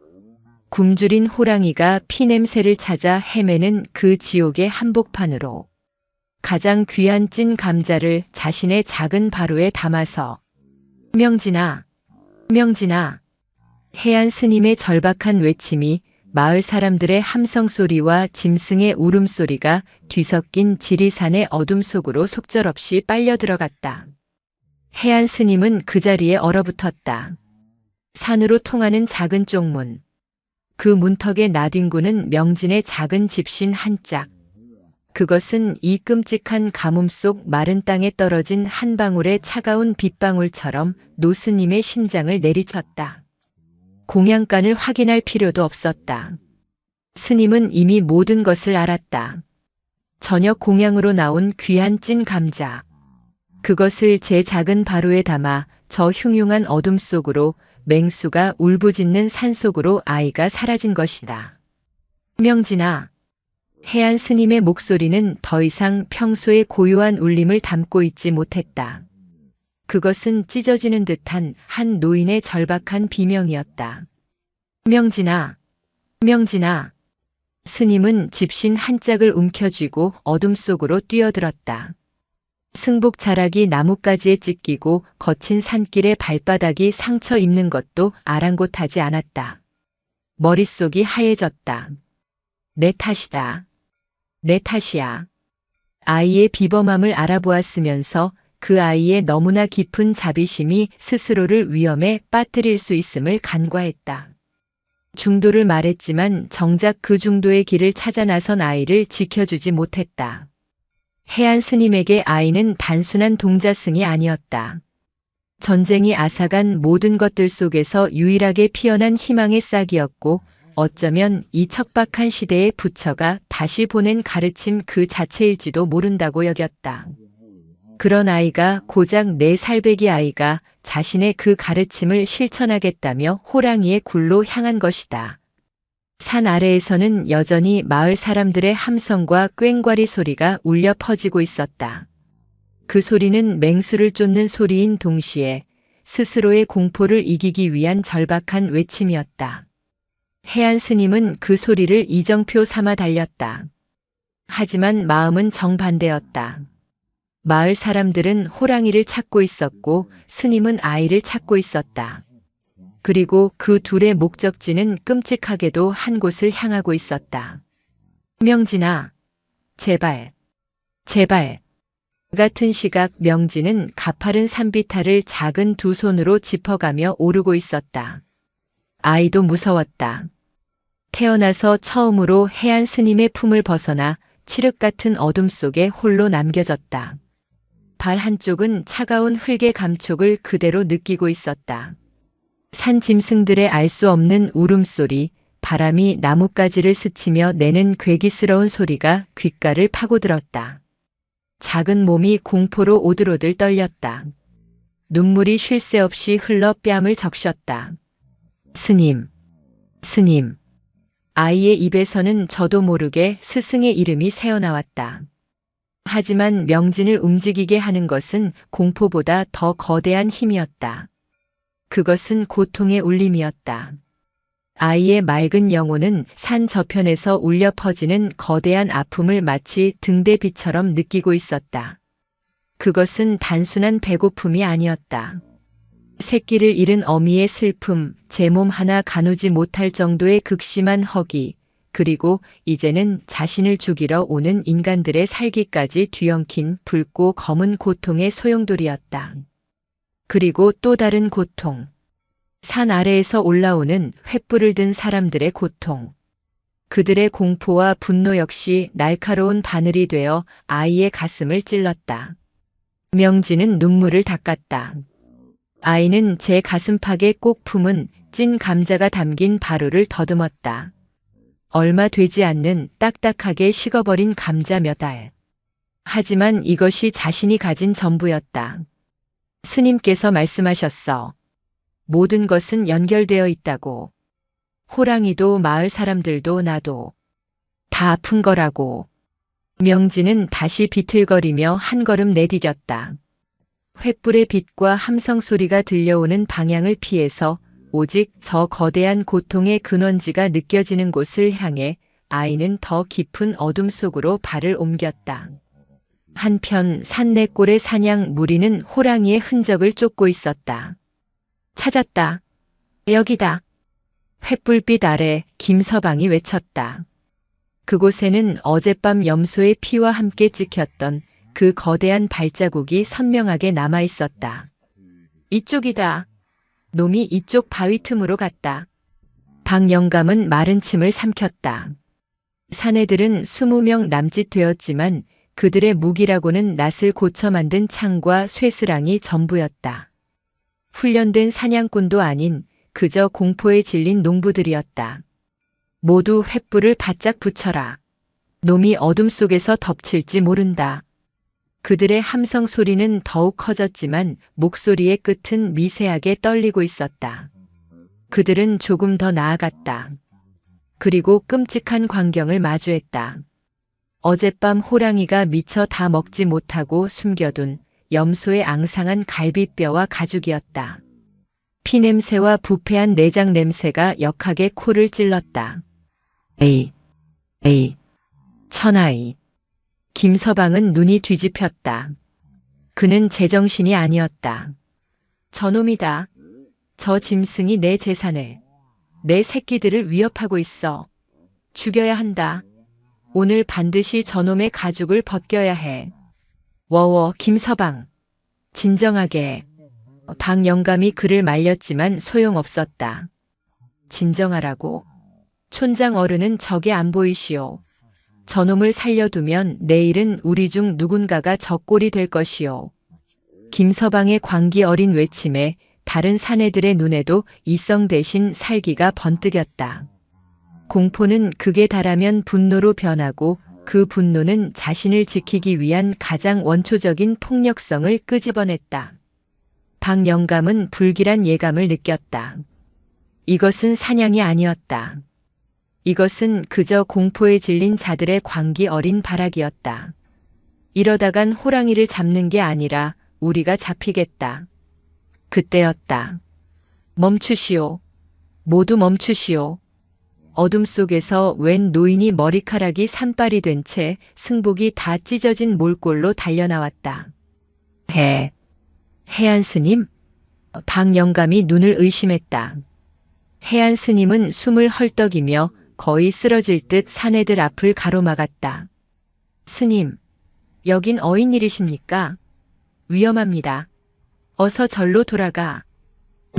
굶주린 호랑이가 피냄새를 찾아 헤매는 그 지옥의 한복판으로 가장 귀한 찐 감자를 자신의 작은 바로에 담아서 명진아, 명진아. 해안 스님의 절박한 외침이 마을 사람들의 함성 소리와 짐승의 울음소리가 뒤섞인 지리산의 어둠 속으로 속절없이 빨려 들어갔다. 해안 스님은 그 자리에 얼어붙었다. 산으로 통하는 작은 쪽문. 그 문턱에 나뒹구는 명진의 작은 집신 한 짝. 그것은 이 끔찍한 가뭄 속 마른 땅에 떨어진 한 방울의 차가운 빗방울처럼 노스님의 심장을 내리쳤다. 공양간을 확인할 필요도 없었다. 스님은 이미 모든 것을 알았다. 저녁 공양으로 나온 귀한 찐 감자. 그것을 제 작은 바로에 담아 저 흉흉한 어둠 속으로, 맹수가 울부짖는 산속으로 아이가 사라진 것이다. 명진아. 해안 스님의 목소리는 더 이상 평소의 고요한 울림을 담고 있지 못했다. 그것은 찢어지는 듯한 한 노인의 절박한 비명이었다. 명진아, 명진아. 스님은 집신 한 짝을 움켜쥐고 어둠 속으로 뛰어들었다. 승복 자락이 나뭇가지에 찢기고 거친 산길의 발바닥이 상처 입는 것도 아랑곳하지 않았다. 머릿속이 하얘졌다. 내 탓이다. 내 탓이야. 아이의 비범함을 알아보았으면서 그 아이의 너무나 깊은 자비심이 스스로를 위험에 빠뜨릴 수 있음을 간과했다. 중도를 말했지만 정작 그 중도의 길을 찾아 나선 아이를 지켜주지 못했다. 해안 스님에게 아이는 단순한 동자승이 아니었다. 전쟁이 앗아간 모든 것들 속에서 유일하게 피어난 희망의 싹이었고, 어쩌면 이 척박한 시대의 부처가 다시 보낸 가르침 그 자체일지도 모른다고 여겼다. 그런 아이가, 고작 4살배기 아이가 자신의 그 가르침을 실천하겠다며 호랑이의 굴로 향한 것이다. 산 아래에서는 여전히 마을 사람들의 함성과 꽹과리 소리가 울려 퍼지고 있었다. 그 소리는 맹수를 쫓는 소리인 동시에 스스로의 공포를 이기기 위한 절박한 외침이었다. 해안 스님은 그 소리를 이정표 삼아 달렸다. 하지만 마음은 정반대였다. 마을 사람들은 호랑이를 찾고 있었고 스님은 아이를 찾고 있었다. 그리고 그 둘의 목적지는 끔찍하게도 한 곳을 향하고 있었다. 명진아, 제발, 제발. 같은 시각 명진은 가파른 산비탈을 작은 두 손으로 짚어가며 오르고 있었다. 아이도 무서웠다. 태어나서 처음으로 해안 스님의 품을 벗어나 칠흑 같은 어둠 속에 홀로 남겨졌다. 발 한쪽은 차가운 흙의 감촉을 그대로 느끼고 있었다. 산 짐승들의 알 수 없는 울음소리, 바람이 나뭇가지를 스치며 내는 괴기스러운 소리가 귓가를 파고들었다. 작은 몸이 공포로 오들오들 떨렸다. 눈물이 쉴 새 없이 흘러 뺨을 적셨다. 스님, 스님. 아이의 입에서는 저도 모르게 스승의 이름이 새어나왔다. 하지만 명진을 움직이게 하는 것은 공포보다 더 거대한 힘이었다. 그것은 고통의 울림이었다. 아이의 맑은 영혼은 산 저편에서 울려 퍼지는 거대한 아픔을 마치 등대비처럼 느끼고 있었다. 그것은 단순한 배고픔이 아니었다. 새끼를 잃은 어미의 슬픔, 제 몸 하나 가누지 못할 정도의 극심한 허기, 그리고 이제는 자신을 죽이러 오는 인간들의 살기까지 뒤엉킨 붉고 검은 고통의 소용돌이였다. 그리고 또 다른 고통. 산 아래에서 올라오는 횃불을 든 사람들의 고통. 그들의 공포와 분노 역시 날카로운 바늘이 되어 아이의 가슴을 찔렀다. 명진은 눈물을 닦았다. 아이는 제 가슴팍에 꼭 품은 찐 감자가 담긴 바루를 더듬었다. 얼마 되지 않는 딱딱하게 식어버린 감자 몇 알. 하지만 이것이 자신이 가진 전부였다. 스님께서 말씀하셨어. 모든 것은 연결되어 있다고. 호랑이도 마을 사람들도 나도. 다 아픈 거라고. 명진은 다시 비틀거리며 한 걸음 내디뎠다. 횃불의 빛과 함성 소리가 들려오는 방향을 피해서 오직 저 거대한 고통의 근원지가 느껴지는 곳을 향해 아이는 더 깊은 어둠 속으로 발을 옮겼다. 한편 산내골의 사냥 무리는 호랑이의 흔적을 쫓고 있었다. 찾았다. 여기다. 횃불빛 아래 김서방이 외쳤다. 그곳에는 어젯밤 염소의 피와 함께 찍혔던 그 거대한 발자국이 선명하게 남아 있었다. 이쪽이다. 놈이 이쪽 바위 틈으로 갔다. 박영감은 마른 침을 삼켰다. 사내들은 20명 남짓 되었지만 그들의 무기라고는 낫을 고쳐 만든 창과 쇠스랑이 전부였다. 훈련된 사냥꾼도 아닌 그저 공포에 질린 농부들이었다. 모두 횃불을 바짝 붙여라. 놈이 어둠 속에서 덮칠지 모른다. 그들의 함성 소리는 더욱 커졌지만 목소리의 끝은 미세하게 떨리고 있었다. 그들은 조금 더 나아갔다. 그리고 끔찍한 광경을 마주했다. 어젯밤 호랑이가 미처 다 먹지 못하고 숨겨둔 염소의 앙상한 갈비뼈와 가죽이었다. 피냄새와 부패한 내장 냄새가 역하게 코를 찔렀다. 에이, 천하이. 김서방은 눈이 뒤집혔다. 그는 제정신이 아니었다. 저놈이다. 저 짐승이 내 재산을, 내 새끼들을 위협하고 있어. 죽여야 한다. 오늘 반드시 저놈의 가죽을 벗겨야 해. 워워, 김서방. 진정하게. 박영감이 그를 말렸지만 소용없었다. 진정하라고. 촌장 어른은 적에 안 보이시오. 저놈을 살려두면 내일은 우리 중 누군가가 적골이 될 것이오. 김서방의 광기 어린 외침에 다른 사내들의 눈에도 이성 대신 살기가 번뜩였다. 공포는 극에 달하면 분노로 변하고 그 분노는 자신을 지키기 위한 가장 원초적인 폭력성을 끄집어냈다. 박영감은 불길한 예감을 느꼈다. 이것은 사냥이 아니었다. 이것은 그저 공포에 질린 자들의 광기 어린 발악이었다. 이러다간 호랑이를 잡는 게 아니라 우리가 잡히겠다. 그때였다. 멈추시오. 모두 멈추시오. 어둠 속에서 웬 노인이 머리카락이 산발이 된 채 승복이 다 찢어진 몰골로 달려나왔다. 해안 스님? 박영감이 눈을 의심했다. 해안 스님은 숨을 헐떡이며 거의 쓰러질 듯 사내들 앞을 가로막았다. 스님, 여긴 어인일이십니까? 위험합니다. 어서 절로 돌아가.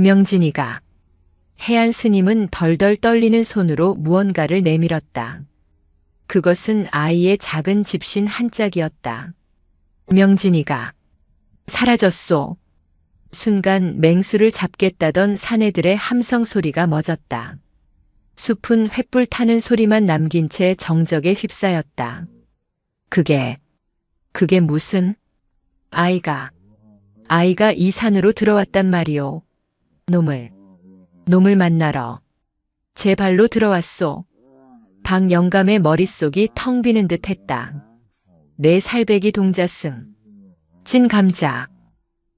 명진이가. 해안 스님은 덜덜 떨리는 손으로 무언가를 내밀었다. 그것은 아이의 작은 집신 한 짝이었다. 명진이가. 사라졌소. 순간 맹수를 잡겠다던 사내들의 함성 소리가 멎었다. 숲은 횃불 타는 소리만 남긴 채 정적에 휩싸였다. 그게 무슨? 아이가 이 산으로 들어왔단 말이오. 놈을 만나러. 제 발로 들어왔소. 박영감의 머릿속이 텅 비는 듯 했다. 내 살배기 동자승. 찐 감자.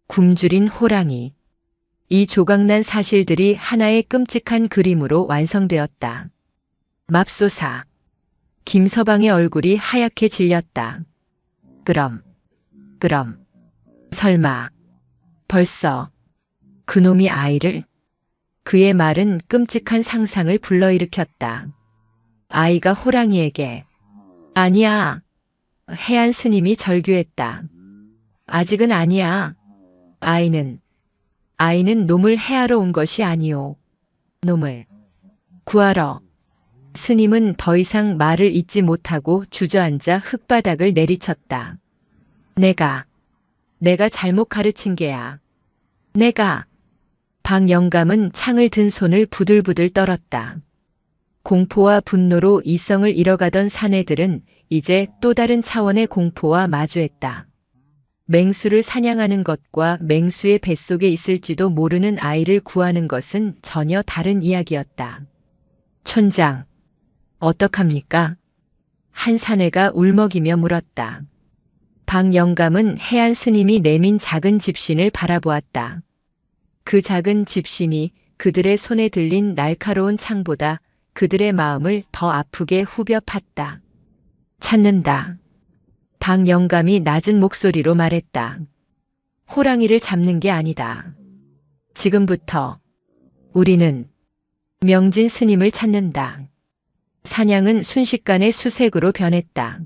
굶주린 호랑이. 이 조각난 사실들이 하나의 끔찍한 그림으로 완성되었다. 맙소사. 김서방의 얼굴이 하얗게 질렸다. 그럼. 설마. 벌써. 그놈이 아이를? 그의 말은 끔찍한 상상을 불러일으켰다. 아이가 호랑이에게. 아니야. 해안 스님이 절규했다. 아직은 아니야. 아이는 놈을 해하러 온 것이 아니오. 놈을 구하러. 스님은 더 이상 말을 잇지 못하고 주저앉아 흙바닥을 내리쳤다. 내가 잘못 가르친 게야. 박영감은 창을 든 손을 부들부들 떨었다. 공포와 분노로 이성을 잃어가던 사내들은 이제 또 다른 차원의 공포와 마주했다. 맹수를 사냥하는 것과 맹수의 뱃속에 있을지도 모르는 아이를 구하는 것은 전혀 다른 이야기였다. 촌장, 어떡합니까? 한 사내가 울먹이며 물었다. 박영감은 해안 스님이 내민 작은 집신을 바라보았다. 그 작은 집신이 그들의 손에 들린 날카로운 창보다 그들의 마음을 더 아프게 후벼 팠다. 찾는다. 박영감이 낮은 목소리로 말했다. 호랑이를 잡는 게 아니다. 지금부터 우리는 명진 스님을 찾는다. 사냥은 순식간에 수색으로 변했다.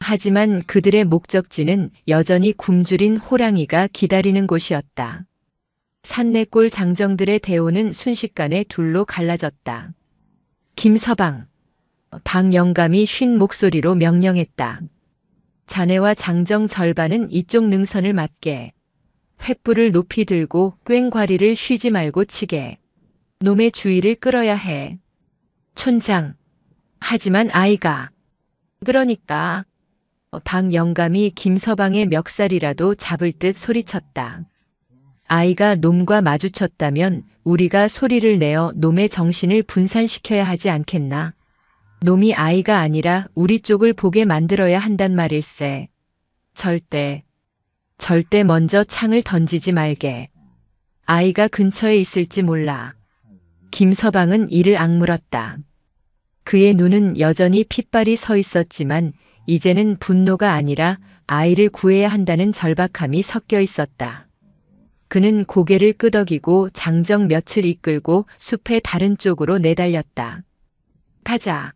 하지만 그들의 목적지는 여전히 굶주린 호랑이가 기다리는 곳이었다. 산내골 장정들의 대오는 순식간에 둘로 갈라졌다. 김서방. 박영감이 쉰 목소리로 명령했다. 자네와 장정 절반은 이쪽 능선을 맡게. 횃불을 높이 들고 꽹과리를 쉬지 말고 치게. 놈의 주의를 끌어야 해. 촌장. 하지만 아이가. 그러니까. 박영감이 김서방의 멱살이라도 잡을 듯 소리쳤다. 아이가 놈과 마주쳤다면 우리가 소리를 내어 놈의 정신을 분산시켜야 하지 않겠나? 놈이 아이가 아니라 우리 쪽을 보게 만들어야 한단 말일세. 절대 먼저 창을 던지지 말게. 아이가 근처에 있을지 몰라. 김서방은 이를 악물었다. 그의 눈은 여전히 핏발이 서 있었지만 이제는 분노가 아니라 아이를 구해야 한다는 절박함이 섞여 있었다. 그는 고개를 끄덕이고 장정 몇을 이끌고 숲의 다른 쪽으로 내달렸다. 가자.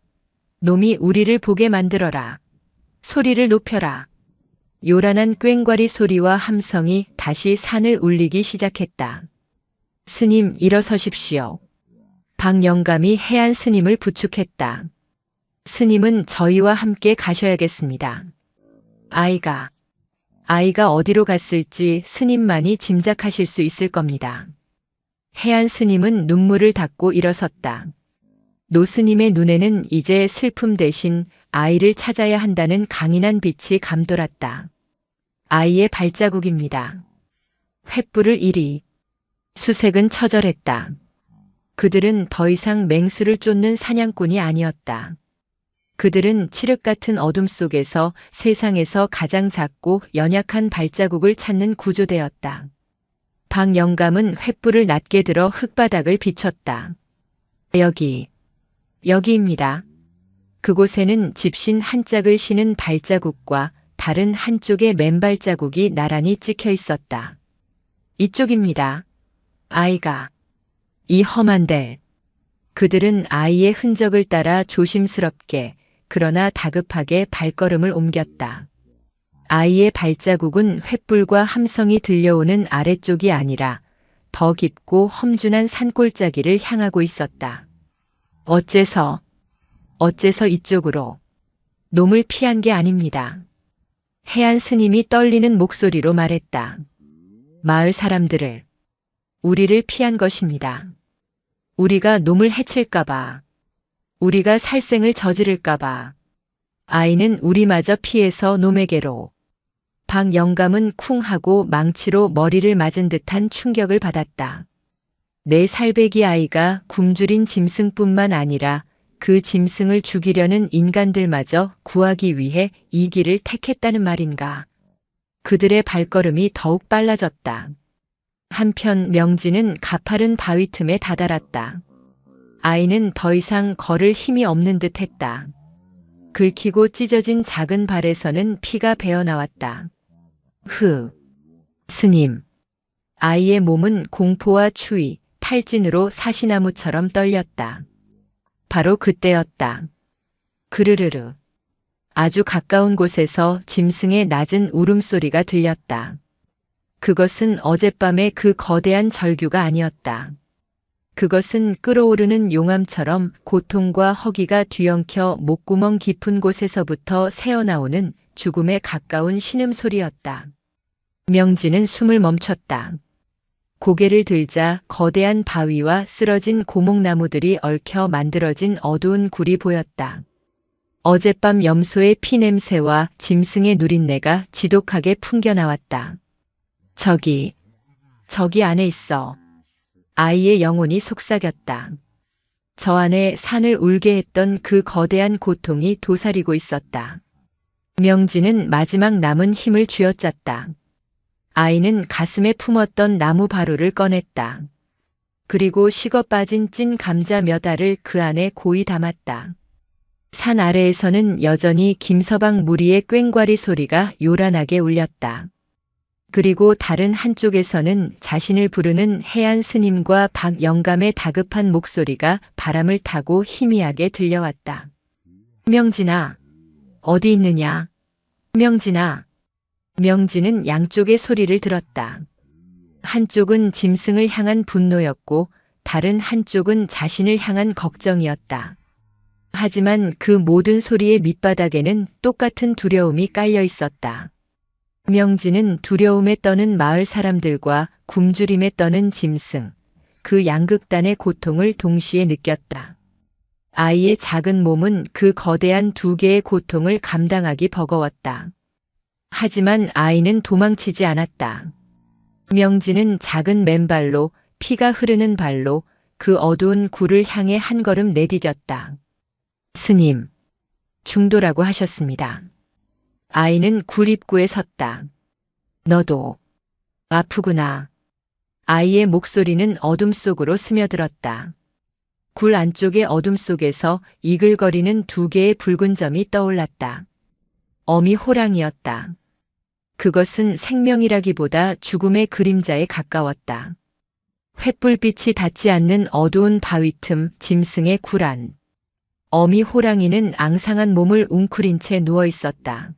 놈이 우리를 보게 만들어라. 소리를 높여라. 요란한 꽹과리 소리와 함성이 다시 산을 울리기 시작했다. 스님, 일어서십시오. 박영감이 해안 스님을 부축했다. 스님은 저희와 함께 가셔야겠습니다. 아이가 어디로 갔을지 스님만이 짐작하실 수 있을 겁니다. 해안 스님은 눈물을 닦고 일어섰다. 노스님의 눈에는 이제 슬픔 대신 아이를 찾아야 한다는 강인한 빛이 감돌았다. 아이의 발자국입니다. 횃불을 이리. 수색은 처절했다. 그들은 더 이상 맹수를 쫓는 사냥꾼이 아니었다. 그들은 칠흑 같은 어둠 속에서 세상에서 가장 작고 연약한 발자국을 찾는 구조대였다. 박영감은 횃불을 낮게 들어 흙바닥을 비췄다. 여기입니다. 그곳에는 집신 한 짝을 신은 발자국과 다른 한쪽의 맨발자국이 나란히 찍혀 있었다. 이쪽입니다. 아이가. 이 험한 데. 그들은 아이의 흔적을 따라 조심스럽게 그러나 다급하게 발걸음을 옮겼다. 아이의 발자국은 횃불과 함성이 들려오는 아래쪽이 아니라 더 깊고 험준한 산골짜기를 향하고 있었다. 어째서 이쪽으로? 놈을 피한 게 아닙니다. 해안 스님이 떨리는 목소리로 말했다. 마을 사람들을, 우리를 피한 것입니다. 우리가 놈을 해칠까봐, 우리가 살생을 저지를까봐. 아이는 우리마저 피해서 놈에게로. 박영감은 쿵 하고 망치로 머리를 맞은 듯한 충격을 받았다. 내 살배기 아이가 굶주린 짐승뿐만 아니라 그 짐승을 죽이려는 인간들마저 구하기 위해 이 길을 택했다는 말인가. 그들의 발걸음이 더욱 빨라졌다. 한편 명진은 가파른 바위 틈에 다다랐다. 아이는 더 이상 걸을 힘이 없는 듯 했다. 긁히고 찢어진 작은 발에서는 피가 배어나왔다. 스님. 아이의 몸은 공포와 추위, 탈진으로 사시나무처럼 떨렸다. 바로 그때였다. 그르르르. 아주 가까운 곳에서 짐승의 낮은 울음소리가 들렸다. 그것은 어젯밤의 그 거대한 절규가 아니었다. 그것은 끓어오르는 용암처럼 고통과 허기가 뒤엉켜 목구멍 깊은 곳에서부터 새어나오는 죽음에 가까운 신음소리였다. 명진은 숨을 멈췄다. 고개를 들자 거대한 바위와 쓰러진 고목나무들이 얽혀 만들어진 어두운 굴이 보였다. 어젯밤 염소의 피냄새와 짐승의 누린내가 지독하게 풍겨나왔다. 저기 안에 있어. 아이의 영혼이 속삭였다. 저 안에 산을 울게 했던 그 거대한 고통이 도사리고 있었다. 명진은 마지막 남은 힘을 쥐어짰다. 아이는 가슴에 품었던 나무 바루를 꺼냈다. 그리고 식어 빠진 찐 감자 몇 알을 그 안에 고이 담았다. 산 아래에서는 여전히 김서방 무리의 꽹과리 소리가 요란하게 울렸다. 그리고 다른 한쪽에서는 자신을 부르는 해안 스님과 박영감의 다급한 목소리가 바람을 타고 희미하게 들려왔다. 명진아, 어디 있느냐? 명진아. 명진은 양쪽의 소리를 들었다. 한쪽은 짐승을 향한 분노였고 다른 한쪽은 자신을 향한 걱정이었다. 하지만 그 모든 소리의 밑바닥에는 똑같은 두려움이 깔려 있었다. 명진은 두려움에 떠는 마을 사람들과 굶주림에 떠는 짐승, 그 양극단의 고통을 동시에 느꼈다. 아이의 작은 몸은 그 거대한 두 개의 고통을 감당하기 버거웠다. 하지만 아이는 도망치지 않았다. 명진은 작은 맨발로 피가 흐르는 발로 그 어두운 굴을 향해 한 걸음 내디뎠다. 스님, 중도라고 하셨습니다. 아이는 굴 입구에 섰다. 너도 아프구나. 아이의 목소리는 어둠 속으로 스며들었다. 굴 안쪽의 어둠 속에서 이글거리는 두 개의 붉은 점이 떠올랐다. 어미 호랑이였다. 그것은 생명이라기보다 죽음의 그림자에 가까웠다. 횃불빛이 닿지 않는 어두운 바위 틈 짐승의 굴 안. 어미 호랑이는 앙상한 몸을 웅크린 채 누워 있었다.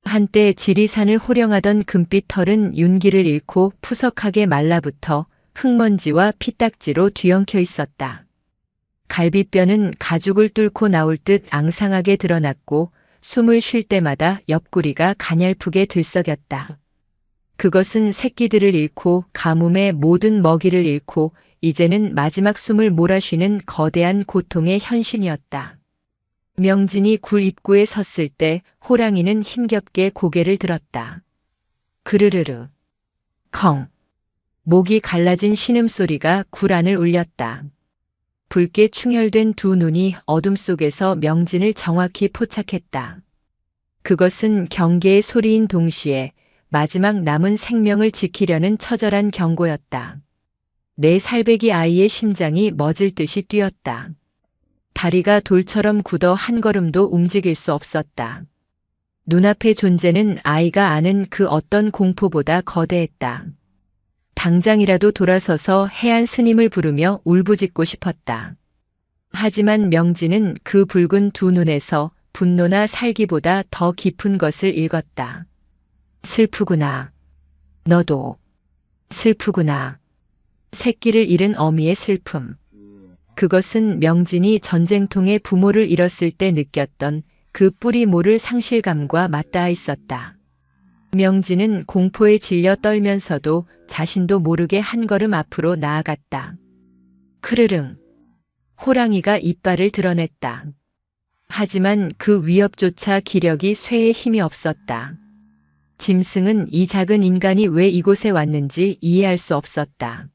한때 지리산을 호령하던 금빛 털은 윤기를 잃고 푸석하게 말라붙어 흙먼지와 피딱지로 뒤엉켜 있었다. 갈비뼈는 가죽을 뚫고 나올 듯 앙상하게 드러났고 숨을 쉴 때마다 옆구리가 가냘프게 들썩였다. 그것은 새끼들을 잃고 가뭄의 모든 먹이를 잃고 이제는 마지막 숨을 몰아쉬는 거대한 고통의 현신이었다. 명진이 굴 입구에 섰을 때 호랑이는 힘겹게 고개를 들었다. 그르르르. 컹. 목이 갈라진 신음소리가 굴 안을 울렸다. 붉게 충혈된 두 눈이 어둠 속에서 명진을 정확히 포착했다. 그것은 경계의 소리인 동시에 마지막 남은 생명을 지키려는 처절한 경고였다. 내 살배기 아이의 심장이 멎을 듯이 뛰었다. 다리가 돌처럼 굳어 한 걸음도 움직일 수 없었다. 눈앞의 존재는 아이가 아는 그 어떤 공포보다 거대했다. 당장이라도 돌아서서 해안 스님을 부르며 울부짖고 싶었다. 하지만 명진은 그 붉은 두 눈에서 분노나 살기보다 더 깊은 것을 읽었다. 슬프구나. 너도 슬프구나. 새끼를 잃은 어미의 슬픔. 그것은 명진이 전쟁통에 부모를 잃었을 때 느꼈던 그 뿌리 모를 상실감과 맞닿아 있었다. 명진은 공포에 질려 떨면서도 자신도 모르게 한 걸음 앞으로 나아갔다. 크르릉. 호랑이가 이빨을 드러냈다. 하지만 그 위협조차 기력이 쇠에 힘이 없었다. 짐승은 이 작은 인간이 왜 이곳에 왔는지 이해할 수 없었다.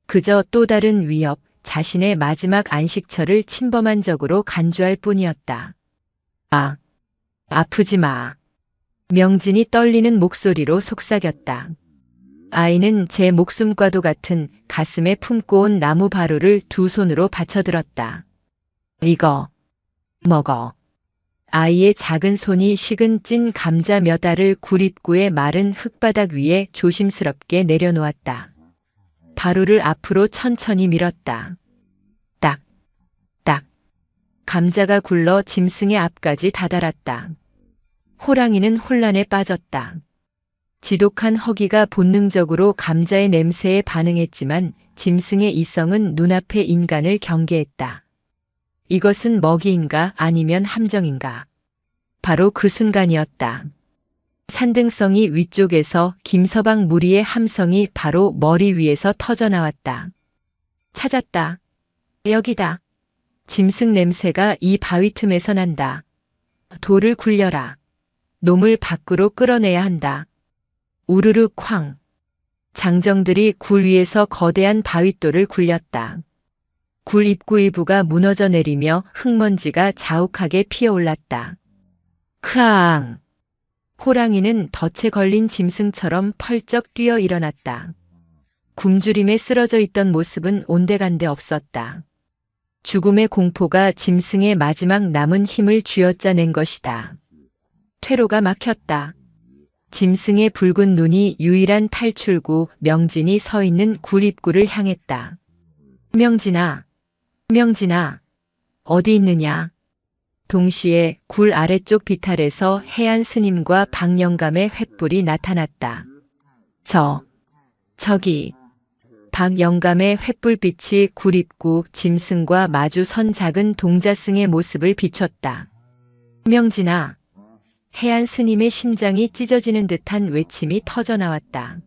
그저 또 다른 위협, 자신의 마지막 안식처를 침범한 적으로 간주할 뿐이었다. 아, 아프지 마. 명진이 떨리는 목소리로 속삭였다. 아이는 제 목숨과도 같은 가슴에 품고 온 나무 바루를 두 손으로 받쳐들었다. 이거 먹어. 아이의 작은 손이 식은 찐 감자 몇 알을 굴 입구의 마른 흙바닥 위에 조심스럽게 내려놓았다. 바루를 앞으로 천천히 밀었다. 딱, 딱. 감자가 굴러 짐승의 앞까지 다다랐다. 호랑이는 혼란에 빠졌다. 지독한 허기가 본능적으로 감자의 냄새에 반응했지만 짐승의 이성은 눈앞의 인간을 경계했다. 이것은 먹이인가 아니면 함정인가. 바로 그 순간이었다. 산등성이 위쪽에서 김서방 무리의 함성이 바로 머리 위에서 터져나왔다. 찾았다. 여기다. 짐승 냄새가 이 바위 틈에서 난다. 돌을 굴려라. 놈을 밖으로 끌어내야 한다. 우르르 쾅. 장정들이 굴 위에서 거대한 바윗돌을 굴렸다. 굴 입구 일부가 무너져 내리며 흙먼지가 자욱하게 피어올랐다. 크앙. 호랑이는 덫에 걸린 짐승처럼 펄쩍 뛰어 일어났다. 굶주림에 쓰러져 있던 모습은 온데간데 없었다. 죽음의 공포가 짐승의 마지막 남은 힘을 쥐어짜낸 것이다. 퇴로가 막혔다. 짐승의 붉은 눈이 유일한 탈출구 명진이 서 있는 굴 입구를 향했다. 명진아, 명진아, 어디 있느냐? 동시에 굴 아래쪽 비탈에서 해안 스님과 박영감의 횃불이 나타났다. 저기. 박영감의 횃불빛이 굴 입구 짐승과 마주 선 작은 동자승의 모습을 비췄다. 명진아. 해안 스님의 심장이 찢어지는 듯한 외침이 터져나왔다.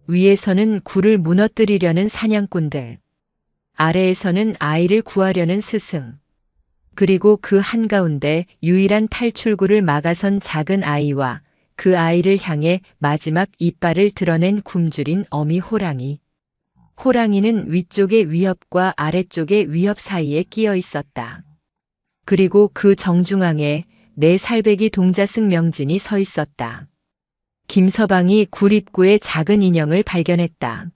위에서는 굴을 무너뜨리려는 사냥꾼들. 아래에서는 아이를 구하려는 스승. 그리고 그 한가운데 유일한 탈출구를 막아선 작은 아이와 그 아이를 향해 마지막 이빨을 드러낸 굶주린 어미 호랑이. 호랑이는 위쪽의 위협과 아래쪽의 위협 사이에 끼어 있었다. 그리고 그 정중앙에 네 살배기 동자승 명진이 서 있었다. 김서방이 굴 입구에 작은 인형을 발견했다.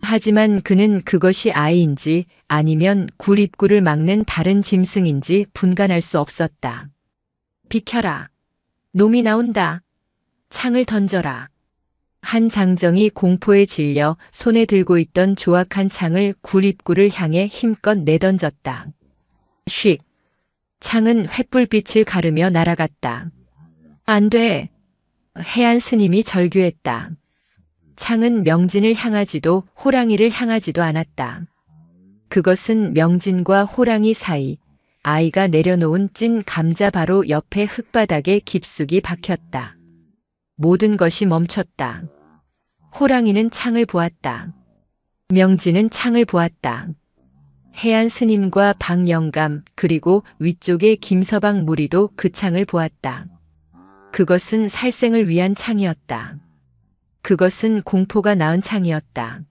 하지만 그는 그것이 아이인지 아니면 굴 입구를 막는 다른 짐승인지 분간할 수 없었다. 비켜라. 놈이 나온다. 창을 던져라. 한 장정이 공포에 질려 손에 들고 있던 조악한 창을 굴 입구를 향해 힘껏 내던졌다. 쉭. 창은 횃불빛을 가르며 날아갔다. 안 돼. 해안 스님이 절규했다. 창은 명진을 향하지도 호랑이를 향하지도 않았다. 그것은 명진과 호랑이 사이 아이가 내려놓은 찐 감자 바로 옆에 흙바닥에 깊숙이 박혔다. 모든 것이 멈췄다. 호랑이는 창을 보았다. 명진은 창을 보았다. 해안 스님과 박영감 그리고 위쪽의 김서방 무리도 그 창을 보았다. 그것은 살생을 위한 창이었다. 그것은 공포가 낳은 창이었다.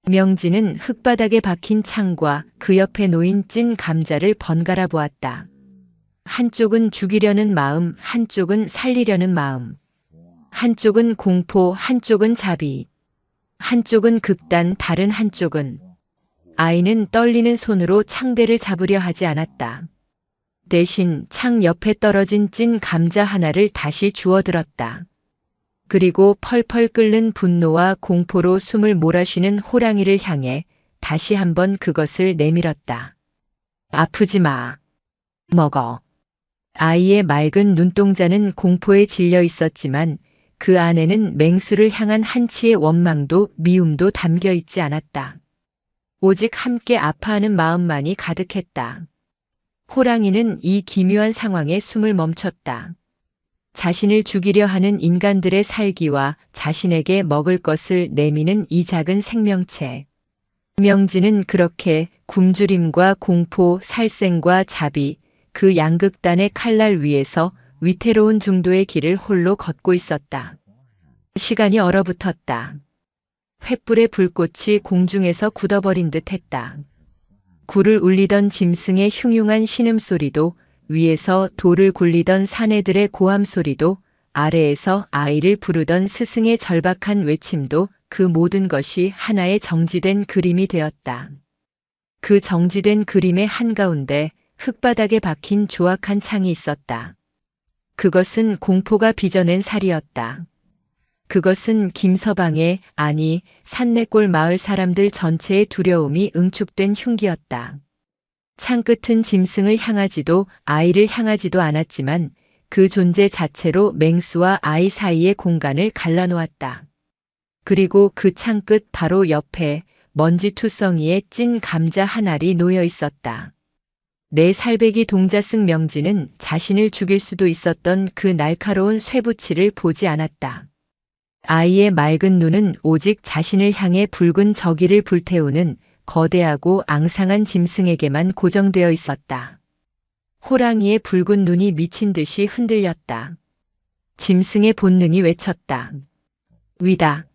명진은 흙바닥에 박힌 창과 그 옆에 놓인 찐 감자를 번갈아 보았다. 한쪽은 죽이려는 마음, 한쪽은 살리려는 마음. 한쪽은 공포, 한쪽은 자비. 한쪽은 극단, 다른 한쪽은. 아이는 떨리는 손으로 창대를 잡으려 하지 않았다. 대신 창 옆에 떨어진 찐 감자 하나를 다시 주워들었다. 그리고 펄펄 끓는 분노와 공포로 숨을 몰아쉬는 호랑이를 향해 다시 한번 그것을 내밀었다. 아프지 마. 먹어. 아이의 맑은 눈동자는 공포에 질려 있었지만 그 안에는 맹수를 향한 한치의 원망도 미움도 담겨 있지 않았다. 오직 함께 아파하는 마음만이 가득했다. 호랑이는 이 기묘한 상황에 숨을 멈췄다. 자신을 죽이려 하는 인간들의 살기와 자신에게 먹을 것을 내미는 이 작은 생명체. 명진은 그렇게 굶주림과 공포, 살생과 자비, 그 양극단의 칼날 위에서 위태로운 중도의 길을 홀로 걷고 있었다. 시간이 얼어붙었다. 횃불의 불꽃이 공중에서 굳어버린 듯 했다. 굴을 울리던 짐승의 흉흉한 신음소리도 위에서 돌을 굴리던 사내들의 고함소리도 아래에서 아이를 부르던 스승의 절박한 외침도 그 모든 것이 하나의 정지된 그림이 되었다. 그 정지된 그림의 한가운데 흙바닥에 박힌 조악한 창이 있었다. 그것은 공포가 빚어낸 살이었다. 그것은 김서방의, 아니 산내골 마을 사람들 전체의 두려움이 응축된 흉기였다. 창끝은 짐승을 향하지도 아이를 향하지도 않았지만 그 존재 자체로 맹수와 아이 사이의 공간을 갈라놓았다. 그리고 그 창끝 바로 옆에 먼지투성이에 찐 감자 한 알이 놓여 있었다. 네 살배기 동자승 명진은 자신을 죽일 수도 있었던 그 날카로운 쇠붙이를 보지 않았다. 아이의 맑은 눈은 오직 자신을 향해 붉은 저기를 불태우는 거대하고 앙상한 짐승에게만 고정되어 있었다. 호랑이의 붉은 눈이 미친 듯이 흔들렸다. 짐승의 본능이 외쳤다. 위다.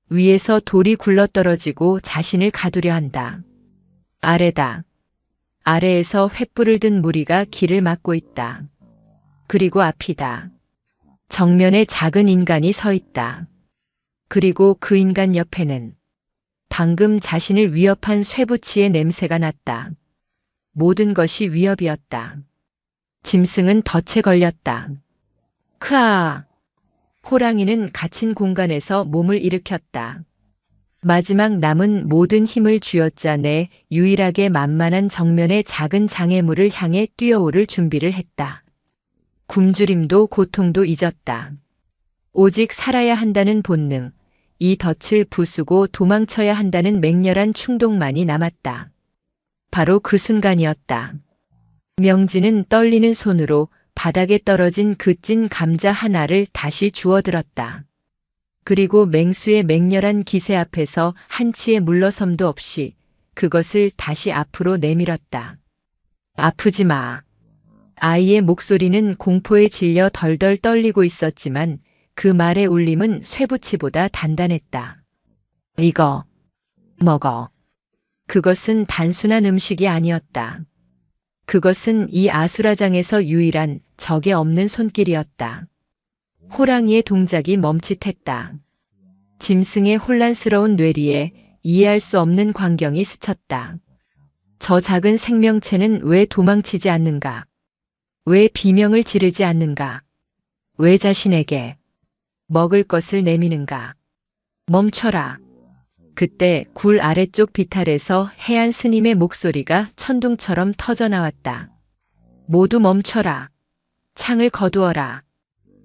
위에서 돌이 굴러떨어지고 자신을 가두려 한다. 아래다. 아래에서 횃불을 든 무리가 길을 막고 있다. 그리고 앞이다. 정면에 작은 인간이 서 있다. 그리고 그 인간 옆에는 방금 자신을 위협한 쇠붙이의 냄새가 났다. 모든 것이 위협이었다. 짐승은 덫에 걸렸다. 크아! 호랑이는 갇힌 공간에서 몸을 일으켰다. 마지막 남은 모든 힘을 쥐어짜내 유일하게 만만한 정면의 작은 장애물을 향해 뛰어오를 준비를 했다. 굶주림도 고통도 잊었다. 오직 살아야 한다는 본능, 이 덫을 부수고 도망쳐야 한다는 맹렬한 충동만이 남았다. 바로 그 순간이었다. 명진은 떨리는 손으로 바닥에 떨어진 그 찐 감자 하나를 다시 주워들었다. 그리고 맹수의 맹렬한 기세 앞에서 한치의 물러섬도 없이 그것을 다시 앞으로 내밀었다. 아프지 마. 아이의 목소리는 공포에 질려 덜덜 떨리고 있었지만 그 말의 울림은 쇠붙이보다 단단했다. 이거 먹어. 그것은 단순한 음식이 아니었다. 그것은 이 아수라장에서 유일한 적에 없는 손길이었다. 호랑이의 동작이 멈칫했다. 짐승의 혼란스러운 뇌리에 이해할 수 없는 광경이 스쳤다. 저 작은 생명체는 왜 도망치지 않는가? 왜 비명을 지르지 않는가? 왜 자신에게 먹을 것을 내미는가? 멈춰라. 그때 굴 아래쪽 비탈에서 해안 스님의 목소리가 천둥처럼 터져나왔다. 모두 멈춰라. 창을 거두어라.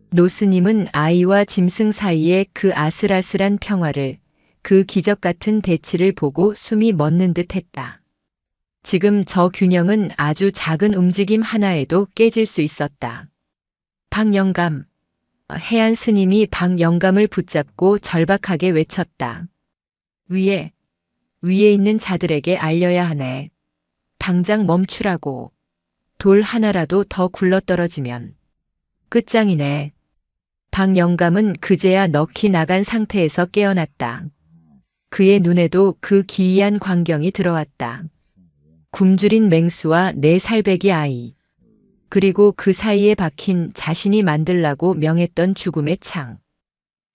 노스님은 아이와 짐승 사이의 그 아슬아슬한 평화를, 그 기적 같은 대치를 보고 숨이 멎는 듯 했다. 지금 저 균형은 아주 작은 움직임 하나에도 깨질 수 있었다. 박영감. 해안 스님이 박영감을 붙잡고 절박하게 외쳤다. 위에 있는 자들에게 알려야 하네. 당장 멈추라고. 돌 하나라도 더 굴러떨어지면 끝장이네. 박영감은 그제야 넋이 나간 상태에서 깨어났다. 그의 눈에도 그 기이한 광경이 들어왔다. 굶주린 맹수와 4살배기 아이. 그리고 그 사이에 박힌 자신이 만들라고 명했던 죽음의 창.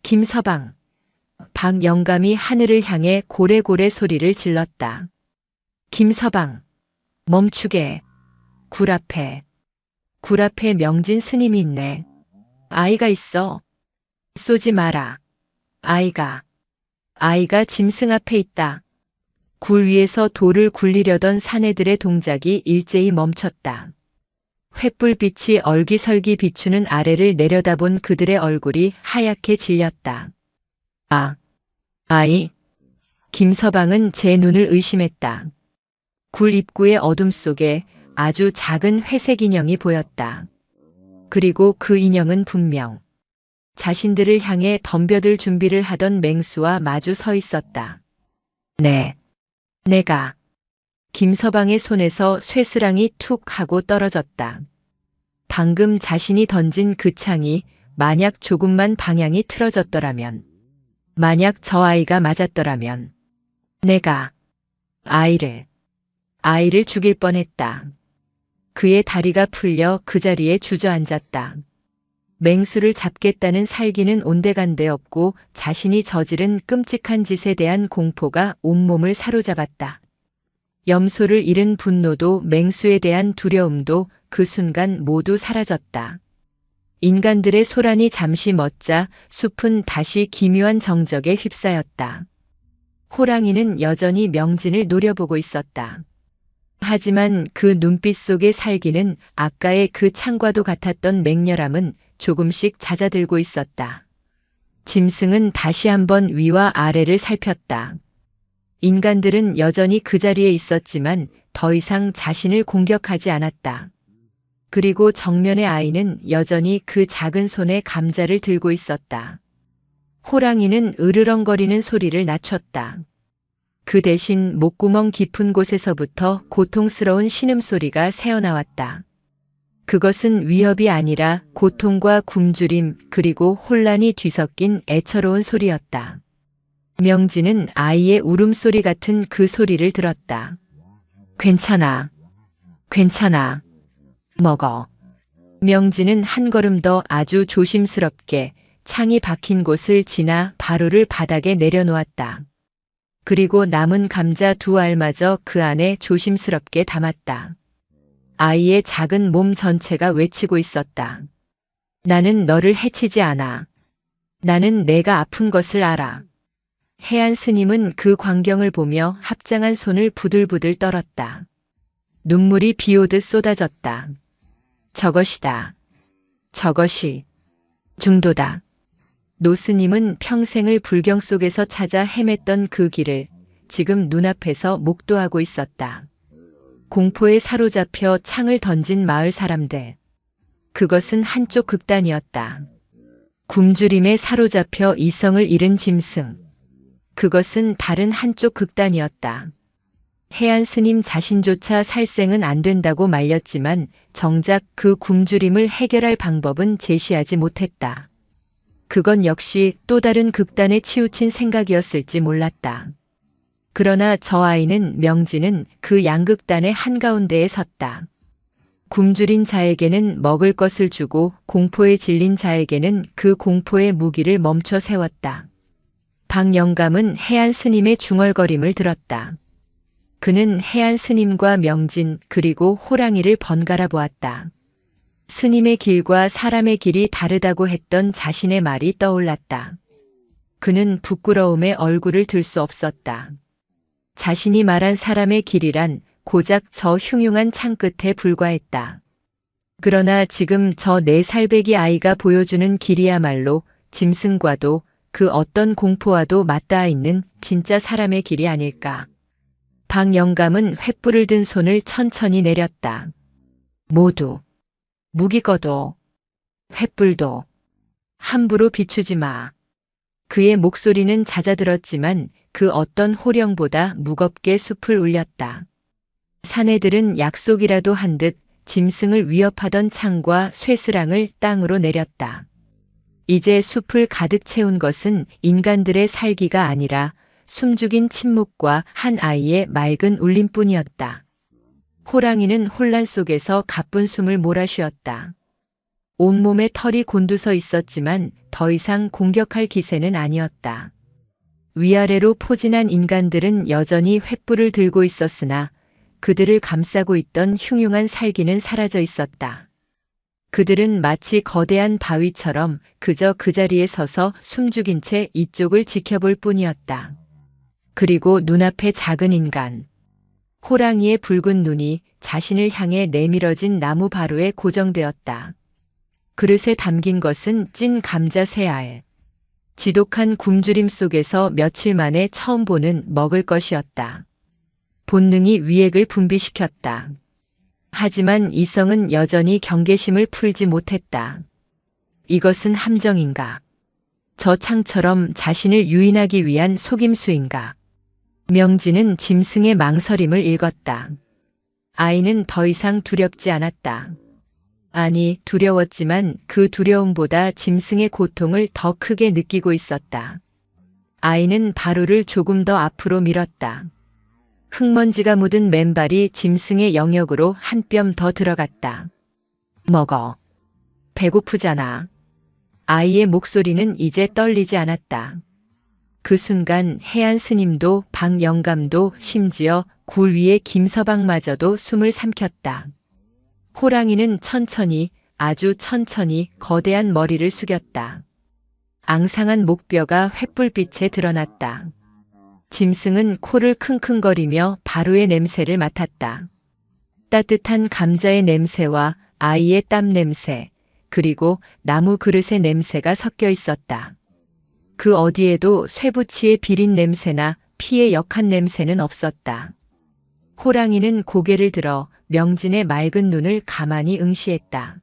김서방. 박영감이 하늘을 향해 고래고래 소리를 질렀다. 김서방. 멈추게. 굴 앞에 명진 스님이 있네. 아이가 있어. 쏘지 마라. 아이가 짐승 앞에 있다. 굴 위에서 돌을 굴리려던 사내들의 동작이 일제히 멈췄다. 횃불빛이 얼기설기 비추는 아래를 내려다본 그들의 얼굴이 하얗게 질렸다. 아이. 김서방은 제 눈을 의심했다. 굴 입구의 어둠 속에 아주 작은 회색 인형이 보였다. 그리고 그 인형은 분명 자신들을 향해 덤벼들 준비를 하던 맹수와 마주 서 있었다. 내가. 김서방의 손에서 쇠스랑이 툭 하고 떨어졌다. 방금 자신이 던진 그 창이 만약 조금만 방향이 틀어졌더라면, 만약 저 아이가 맞았더라면, 내가 아이를 죽일 뻔했다. 그의 다리가 풀려 그 자리에 주저앉았다. 맹수를 잡겠다는 살기는 온데간데 없고 자신이 저지른 끔찍한 짓에 대한 공포가 온몸을 사로잡았다. 염소를 잃은 분노도 맹수에 대한 두려움도 그 순간 모두 사라졌다. 인간들의 소란이 잠시 멎자 숲은 다시 기묘한 정적에 휩싸였다. 호랑이는 여전히 명진을 노려보고 있었다. 하지만 그 눈빛 속의 살기는 아까의 그 창과도 같았던 맹렬함은 조금씩 잦아들고 있었다. 짐승은 다시 한번 위와 아래를 살폈다. 인간들은 여전히 그 자리에 있었지만 더 이상 자신을 공격하지 않았다. 그리고 정면의 아이는 여전히 그 작은 손에 감자를 들고 있었다. 호랑이는 으르렁거리는 소리를 낮췄다. 그 대신 목구멍 깊은 곳에서부터 고통스러운 신음소리가 새어나왔다. 그것은 위협이 아니라 고통과 굶주림 그리고 혼란이 뒤섞인 애처로운 소리였다. 명진은 아이의 울음소리 같은 그 소리를 들었다. 괜찮아. 먹어. 명진은 한 걸음 더 아주 조심스럽게 창이 박힌 곳을 지나 바로를 바닥에 내려놓았다. 그리고 남은 감자 2알마저 그 안에 조심스럽게 담았다. 아이의 작은 몸 전체가 외치고 있었다. 나는 너를 해치지 않아. 나는 내가 아픈 것을 알아. 해안 스님은 그 광경을 보며 합장한 손을 부들부들 떨었다. 눈물이 비오듯 쏟아졌다. 저것이다. 저것이 중도다. 노스님은 평생을 불경 속에서 찾아 헤맸던 그 길을 지금 눈앞에서 목도하고 있었다. 공포에 사로잡혀 창을 던진 마을 사람들. 그것은 한쪽 극단이었다. 굶주림에 사로잡혀 이성을 잃은 짐승. 그것은 다른 한쪽 극단이었다. 해안 스님 자신조차 살생은 안 된다고 말렸지만 정작 그 굶주림을 해결할 방법은 제시하지 못했다. 그건 역시 또 다른 극단에 치우친 생각이었을지 몰랐다. 그러나 저 아이는 명진은 그 양극단의 한가운데에 섰다. 굶주린 자에게는 먹을 것을 주고 공포에 질린 자에게는 그 공포의 무기를 멈춰 세웠다. 박영감은 해안 스님의 중얼거림을 들었다. 그는 해안 스님과 명진 그리고 호랑이를 번갈아 보았다. 스님의 길과 사람의 길이 다르다고 했던 자신의 말이 떠올랐다. 그는 부끄러움에 얼굴을 들 수 없었다. 자신이 말한 사람의 길이란 고작 저 흉흉한 창 끝에 불과했다. 그러나 지금 저 4살배기 아이가 보여주는 길이야말로 짐승과도 그 어떤 공포와도 맞닿아 있는 진짜 사람의 길이 아닐까. 박영감은 횃불을 든 손을 천천히 내렸다. 모두 무기 꺼도 횃불도 함부로 비추지 마. 그의 목소리는 잦아들었지만 그 어떤 호령보다 무겁게 숲을 울렸다. 사내들은 약속이라도 한 듯 짐승을 위협하던 창과 쇠스랑을 땅으로 내렸다. 이제 숲을 가득 채운 것은 인간들의 살기가 아니라 숨죽인 침묵과 한 아이의 맑은 울림뿐이었다. 호랑이는 혼란 속에서 가쁜 숨을 몰아쉬었다. 온몸에 털이 곤두서 있었지만 더 이상 공격할 기세는 아니었다. 위아래로 포진한 인간들은 여전히 횃불을 들고 있었으나 그들을 감싸고 있던 흉흉한 살기는 사라져 있었다. 그들은 마치 거대한 바위처럼 그저 그 자리에 서서 숨죽인 채 이쪽을 지켜볼 뿐이었다. 그리고 눈앞에 작은 인간. 호랑이의 붉은 눈이 자신을 향해 내밀어진 나무 바루에 고정되었다. 그릇에 담긴 것은 찐 감자 3알. 지독한 굶주림 속에서 며칠 만에 처음 보는 먹을 것이었다. 본능이 위액을 분비시켰다. 하지만 이성은 여전히 경계심을 풀지 못했다. 이것은 함정인가? 저 창처럼 자신을 유인하기 위한 속임수인가? 명진은 짐승의 망설임을 읽었다. 아이는 더 이상 두렵지 않았다. 아니, 두려웠지만 그 두려움보다 짐승의 고통을 더 크게 느끼고 있었다. 아이는 바루를 조금 더 앞으로 밀었다. 흙먼지가 묻은 맨발이 짐승의 영역으로 한 뼘 더 들어갔다. 먹어. 배고프잖아. 아이의 목소리는 이제 떨리지 않았다. 그 순간 해안 스님도 박영감도 심지어 굴 위의 김서방마저도 숨을 삼켰다. 호랑이는 천천히, 아주 천천히 거대한 머리를 숙였다. 앙상한 목뼈가 횃불빛에 드러났다. 짐승은 코를 킁킁거리며 바루의 냄새를 맡았다. 따뜻한 감자의 냄새와 아이의 땀 냄새, 그리고 나무 그릇의 냄새가 섞여 있었다. 그 어디에도 쇠붙이의 비린 냄새나 피의 역한 냄새는 없었다. 호랑이는 고개를 들어 명진의 맑은 눈을 가만히 응시했다.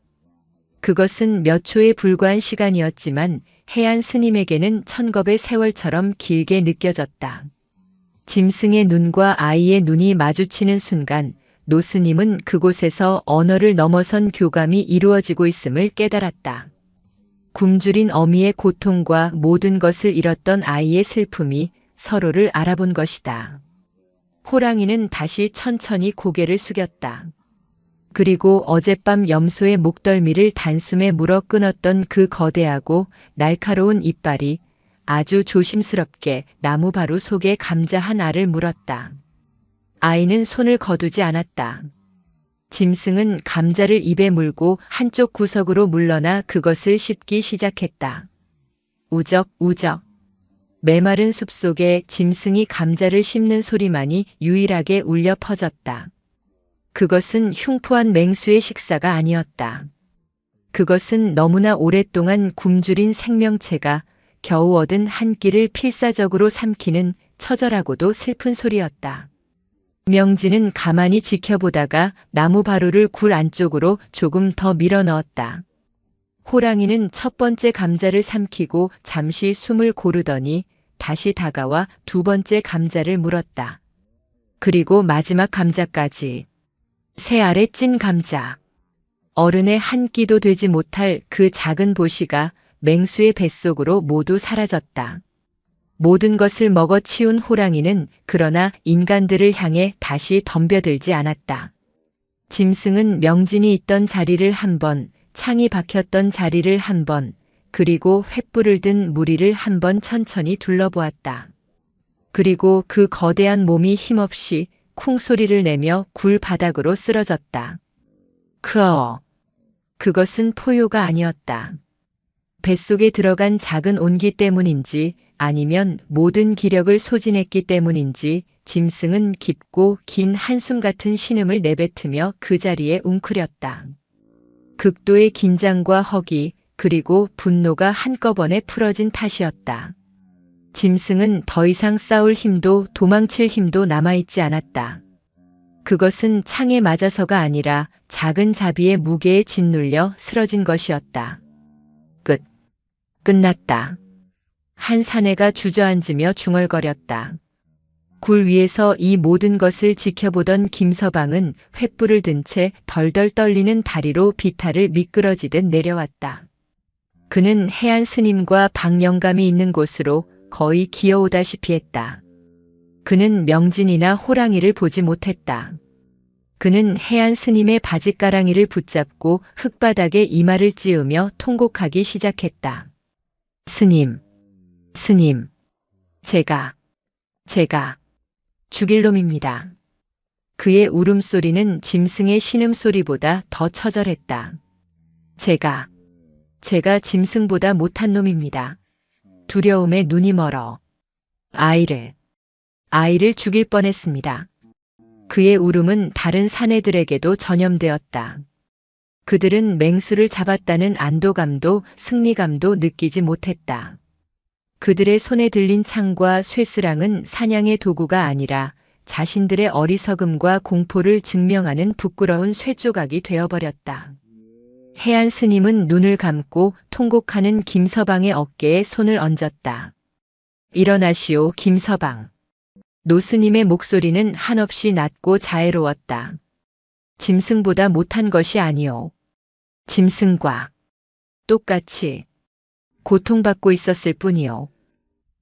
그것은 몇 초에 불과한 시간이었지만 해안 스님에게는 천겁의 세월처럼 길게 느껴졌다. 짐승의 눈과 아이의 눈이 마주치는 순간 노스님은 그곳에서 언어를 넘어선 교감이 이루어지고 있음을 깨달았다. 굶주린 어미의 고통과 모든 것을 잃었던 아이의 슬픔이 서로를 알아본 것이다. 호랑이는 다시 천천히 고개를 숙였다. 그리고 어젯밤 염소의 목덜미를 단숨에 물어 끊었던 그 거대하고 날카로운 이빨이 아주 조심스럽게 나무 바루 속에 감자 한 알을 물었다. 아이는 손을 거두지 않았다. 짐승은 감자를 입에 물고 한쪽 구석으로 물러나 그것을 씹기 시작했다. 우적우적. 메마른 숲속에 짐승이 감자를 씹는 소리만이 유일하게 울려 퍼졌다. 그것은 흉포한 맹수의 식사가 아니었다. 그것은 너무나 오랫동안 굶주린 생명체가 겨우 얻은 한 끼를 필사적으로 삼키는 처절하고도 슬픈 소리였다. 명진은 가만히 지켜보다가 나무 바루를 굴 안쪽으로 조금 더 밀어 넣었다. 호랑이는 첫 번째 감자를 삼키고 잠시 숨을 고르더니 다시 다가와 두 번째 감자를 물었다. 그리고 마지막 감자까지. 새 알에 찐 감자. 어른의 한 끼도 되지 못할 그 작은 보시가 맹수의 뱃속으로 모두 사라졌다. 모든 것을 먹어 치운 호랑이는 그러나 인간들을 향해 다시 덤벼들지 않았다. 짐승은 명진이 있던 자리를 한 번, 창이 박혔던 자리를 한 번, 그리고 횃불을 든 무리를 한 번 천천히 둘러보았다. 그리고 그 거대한 몸이 힘없이 쿵 소리를 내며 굴 바닥으로 쓰러졌다. 크어. 그것은 포효가 아니었다. 뱃속에 들어간 작은 온기 때문인지 아니면 모든 기력을 소진했기 때문인지 짐승은 깊고 긴 한숨 같은 신음을 내뱉으며 그 자리에 웅크렸다. 극도의 긴장과 허기 그리고 분노가 한꺼번에 풀어진 탓이었다. 짐승은 더 이상 싸울 힘도 도망칠 힘도 남아있지 않았다. 그것은 창에 맞아서가 아니라 작은 자비의 무게에 짓눌려 쓰러진 것이었다. 끝났다. 한 사내가 주저앉으며 중얼거렸다. 굴 위에서 이 모든 것을 지켜보던 김서방은 횃불을 든 채 덜덜 떨리는 다리로 비탈을 미끄러지듯 내려왔다. 그는 해안 스님과 박영감이 있는 곳으로 거의 기어오다시피 했다. 그는 명진이나 호랑이를 보지 못했다. 그는 해안 스님의 바짓가랑이를 붙잡고 흙바닥에 이마를 찌으며 통곡하기 시작했다. 스님, 제가 죽일 놈입니다. 그의 울음소리는 짐승의 신음소리보다 더 처절했다. 제가 짐승보다 못한 놈입니다. 두려움에 눈이 멀어 아이를 죽일 뻔했습니다. 그의 울음은 다른 사내들에게도 전염되었다. 그들은 맹수를 잡았다는 안도감도 승리감도 느끼지 못했다. 그들의 손에 들린 창과 쇠스랑은 사냥의 도구가 아니라 자신들의 어리석음과 공포를 증명하는 부끄러운 쇠조각이 되어버렸다. 해안 스님은 눈을 감고 통곡하는 김서방의 어깨에 손을 얹었다. 일어나시오, 김서방. 노스님의 목소리는 한없이 낮고 자애로웠다. 짐승보다 못한 것이 아니오. 짐승과 똑같이 고통받고 있었을 뿐이오.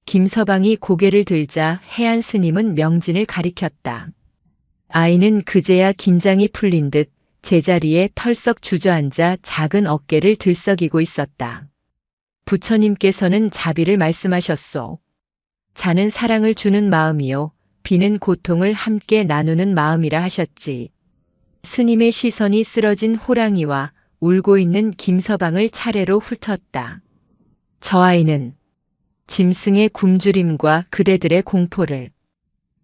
김서방이 고개를 들자 해안 스님은 명진을 가리켰다. 아이는 그제야 긴장이 풀린 듯 제자리에 털썩 주저앉아 작은 어깨를 들썩이고 있었다. 부처님께서는 자비를 말씀하셨소. 자는 사랑을 주는 마음이요, 비는 고통을 함께 나누는 마음이라 하셨지. 스님의 시선이 쓰러진 호랑이와 울고 있는 김서방을 차례로 훑었다. 저 아이는 짐승의 굶주림과 그대들의 공포를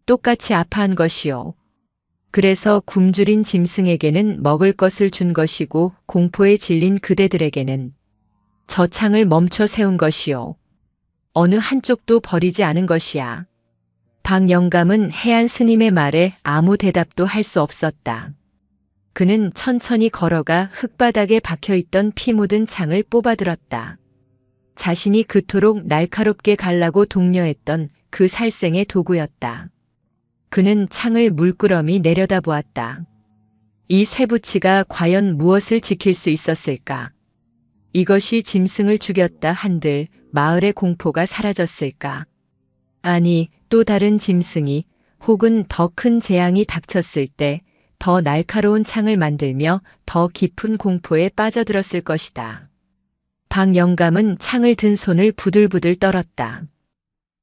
똑같이 아파한 것이요. 그래서 굶주린 짐승에게는 먹을 것을 준 것이고 공포에 질린 그대들에게는 저 창을 멈춰 세운 것이요. 어느 한쪽도 버리지 않은 것이야. 박영감은 해안 스님의 말에 아무 대답도 할 수 없었다. 그는 천천히 걸어가 흙바닥에 박혀있던 피 묻은 창을 뽑아들었다. 자신이 그토록 날카롭게 갈라고 독려했던 그 살생의 도구였다. 그는 창을 물끄러미 내려다보았다. 이 쇠붙이가 과연 무엇을 지킬 수 있었을까? 이것이 짐승을 죽였다 한들 마을의 공포가 사라졌을까? 아니, 또 다른 짐승이 혹은 더 큰 재앙이 닥쳤을 때 더 날카로운 창을 만들며 더 깊은 공포에 빠져들었을 것이다. 박영감은 창을 든 손을 부들부들 떨었다.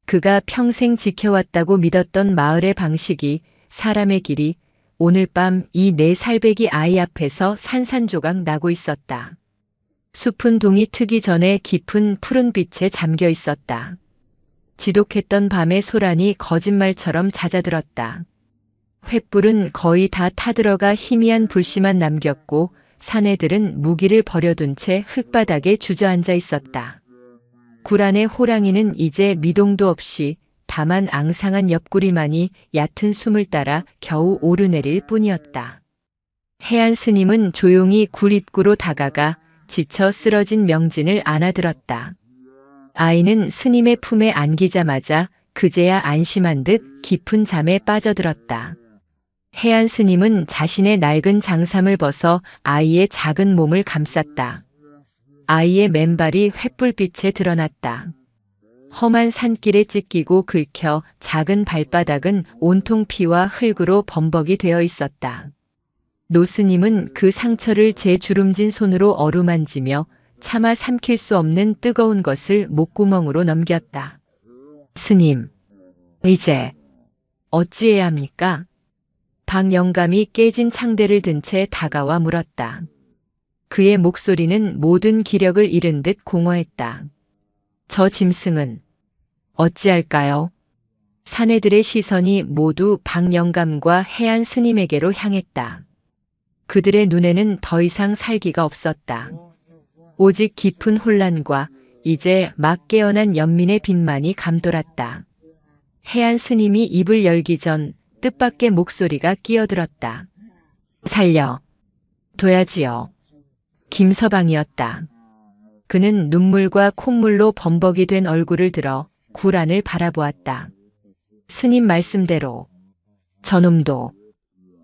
그가 평생 지켜왔다고 믿었던 마을의 방식이, 사람의 길이 오늘 밤 이 4살배기 아이 앞에서 산산조각 나고 있었다. 숲은 동이 트기 전에 깊은 푸른 빛에 잠겨 있었다. 지독했던 밤의 소란이 거짓말처럼 잦아들었다. 횃불은 거의 다 타들어가 희미한 불씨만 남겼고 사내들은 무기를 버려둔 채 흙바닥에 주저앉아 있었다. 굴 안의 호랑이는 이제 미동도 없이 다만 앙상한 옆구리만이 얕은 숨을 따라 겨우 오르내릴 뿐이었다. 해안 스님은 조용히 굴 입구로 다가가 지쳐 쓰러진 명진을 안아들었다. 아이는 스님의 품에 안기자마자 그제야 안심한 듯 깊은 잠에 빠져들었다. 해안 스님은 자신의 낡은 장삼을 벗어 아이의 작은 몸을 감쌌다. 아이의 맨발이 횃불빛에 드러났다. 험한 산길에 찢기고 긁혀 작은 발바닥은 온통 피와 흙으로 범벅이 되어 있었다. 노스님은 그 상처를 제 주름진 손으로 어루만지며 차마 삼킬 수 없는 뜨거운 것을 목구멍으로 넘겼다. 스님, 이제 어찌해야 합니까? 박영감이 깨진 창대를 든 채 다가와 물었다. 그의 목소리는 모든 기력을 잃은 듯 공허했다. 저 짐승은 어찌할까요? 사내들의 시선이 모두 박영감과 해안 스님에게로 향했다. 그들의 눈에는 더 이상 살기가 없었다. 오직 깊은 혼란과 이제 막 깨어난 연민의 빛만이 감돌았다. 해안 스님이 입을 열기 전 뜻밖의 목소리가 끼어들었다. 살려 둬야지요. 김서방이었다. 그는 눈물과 콧물로 범벅이 된 얼굴을 들어 굴 안을 바라보았다. 스님 말씀대로 저놈도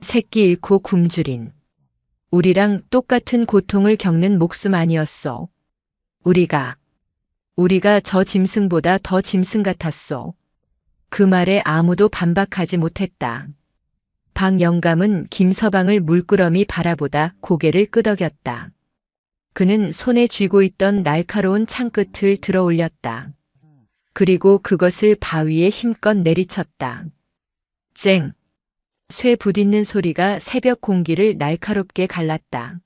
새끼 잃고 굶주린 우리랑 똑같은 고통을 겪는 목숨 아니었소. 우리가 저 짐승보다 더 짐승 같았소. 그 말에 아무도 반박하지 못했다. 박영감은 김서방을 물끄러미 바라보다 고개를 끄덕였다. 그는 손에 쥐고 있던 날카로운 창끝을 들어 올렸다. 그리고 그것을 바위에 힘껏 내리쳤다. 쨍! 쇠 부딪는 소리가 새벽 공기를 날카롭게 갈랐다.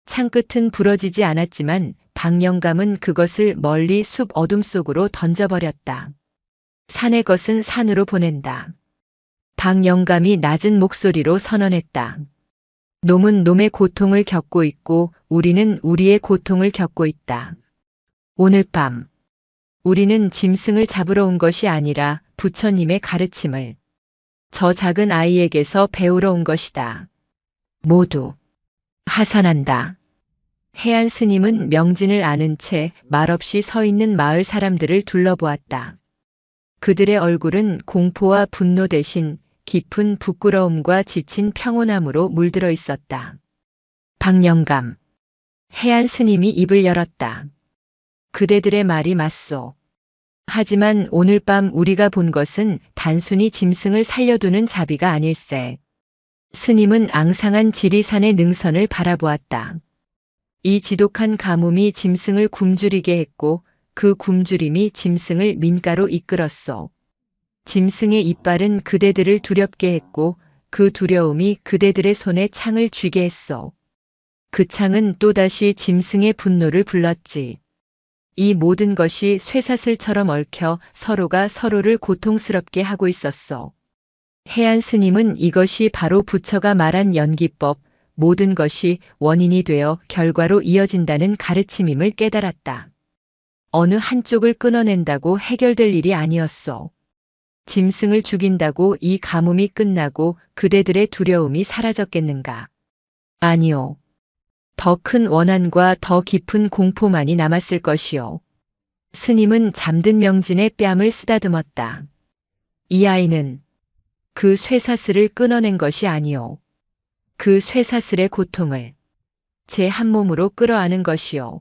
창끝은 부러지지 않았지만 박영감은 그것을 멀리 숲 어둠 속으로 던져버렸다. 산의 것은 산으로 보낸다. 박영감이 낮은 목소리로 선언했다. 놈은 놈의 고통을 겪고 있고 우리는 우리의 고통을 겪고 있다. 오늘 밤 우리는 짐승을 잡으러 온 것이 아니라 부처님의 가르침을 저 작은 아이에게서 배우러 온 것이다. 모두 하산한다. 해안 스님은 명진을 안은 채 말없이 서 있는 마을 사람들을 둘러보았다. 그들의 얼굴은 공포와 분노 대신 깊은 부끄러움과 지친 평온함으로 물들어 있었다. 박영감, 해안 스님이 입을 열었다. 그대들의 말이 맞소. 하지만 오늘 밤 우리가 본 것은 단순히 짐승을 살려두는 자비가 아닐세. 스님은 앙상한 지리산의 능선을 바라보았다. 이 지독한 가뭄이 짐승을 굶주리게 했고 그 굶주림이 짐승을 민가로 이끌었소. 짐승의 이빨은 그대들을 두렵게 했고 그 두려움이 그대들의 손에 창을 쥐게 했소. 그 창은 또다시 짐승의 분노를 불렀지. 이 모든 것이 쇠사슬처럼 얽혀 서로가 서로를 고통스럽게 하고 있었소. 해안 스님은 이것이 바로 부처가 말한 연기법, 모든 것이 원인이 되어 결과로 이어진다는 가르침임을 깨달았다. 어느 한쪽을 끊어낸다고 해결될 일이 아니었소. 짐승을 죽인다고 이 가뭄이 끝나고 그대들의 두려움이 사라졌겠는가? 아니요. 더 큰 원한과 더 깊은 공포만이 남았을 것이요. 스님은 잠든 명진의 뺨을 쓰다듬었다. 이 아이는 그 쇠사슬을 끊어낸 것이 아니요. 그 쇠사슬의 고통을 제 한 몸으로 끌어안은 것이요.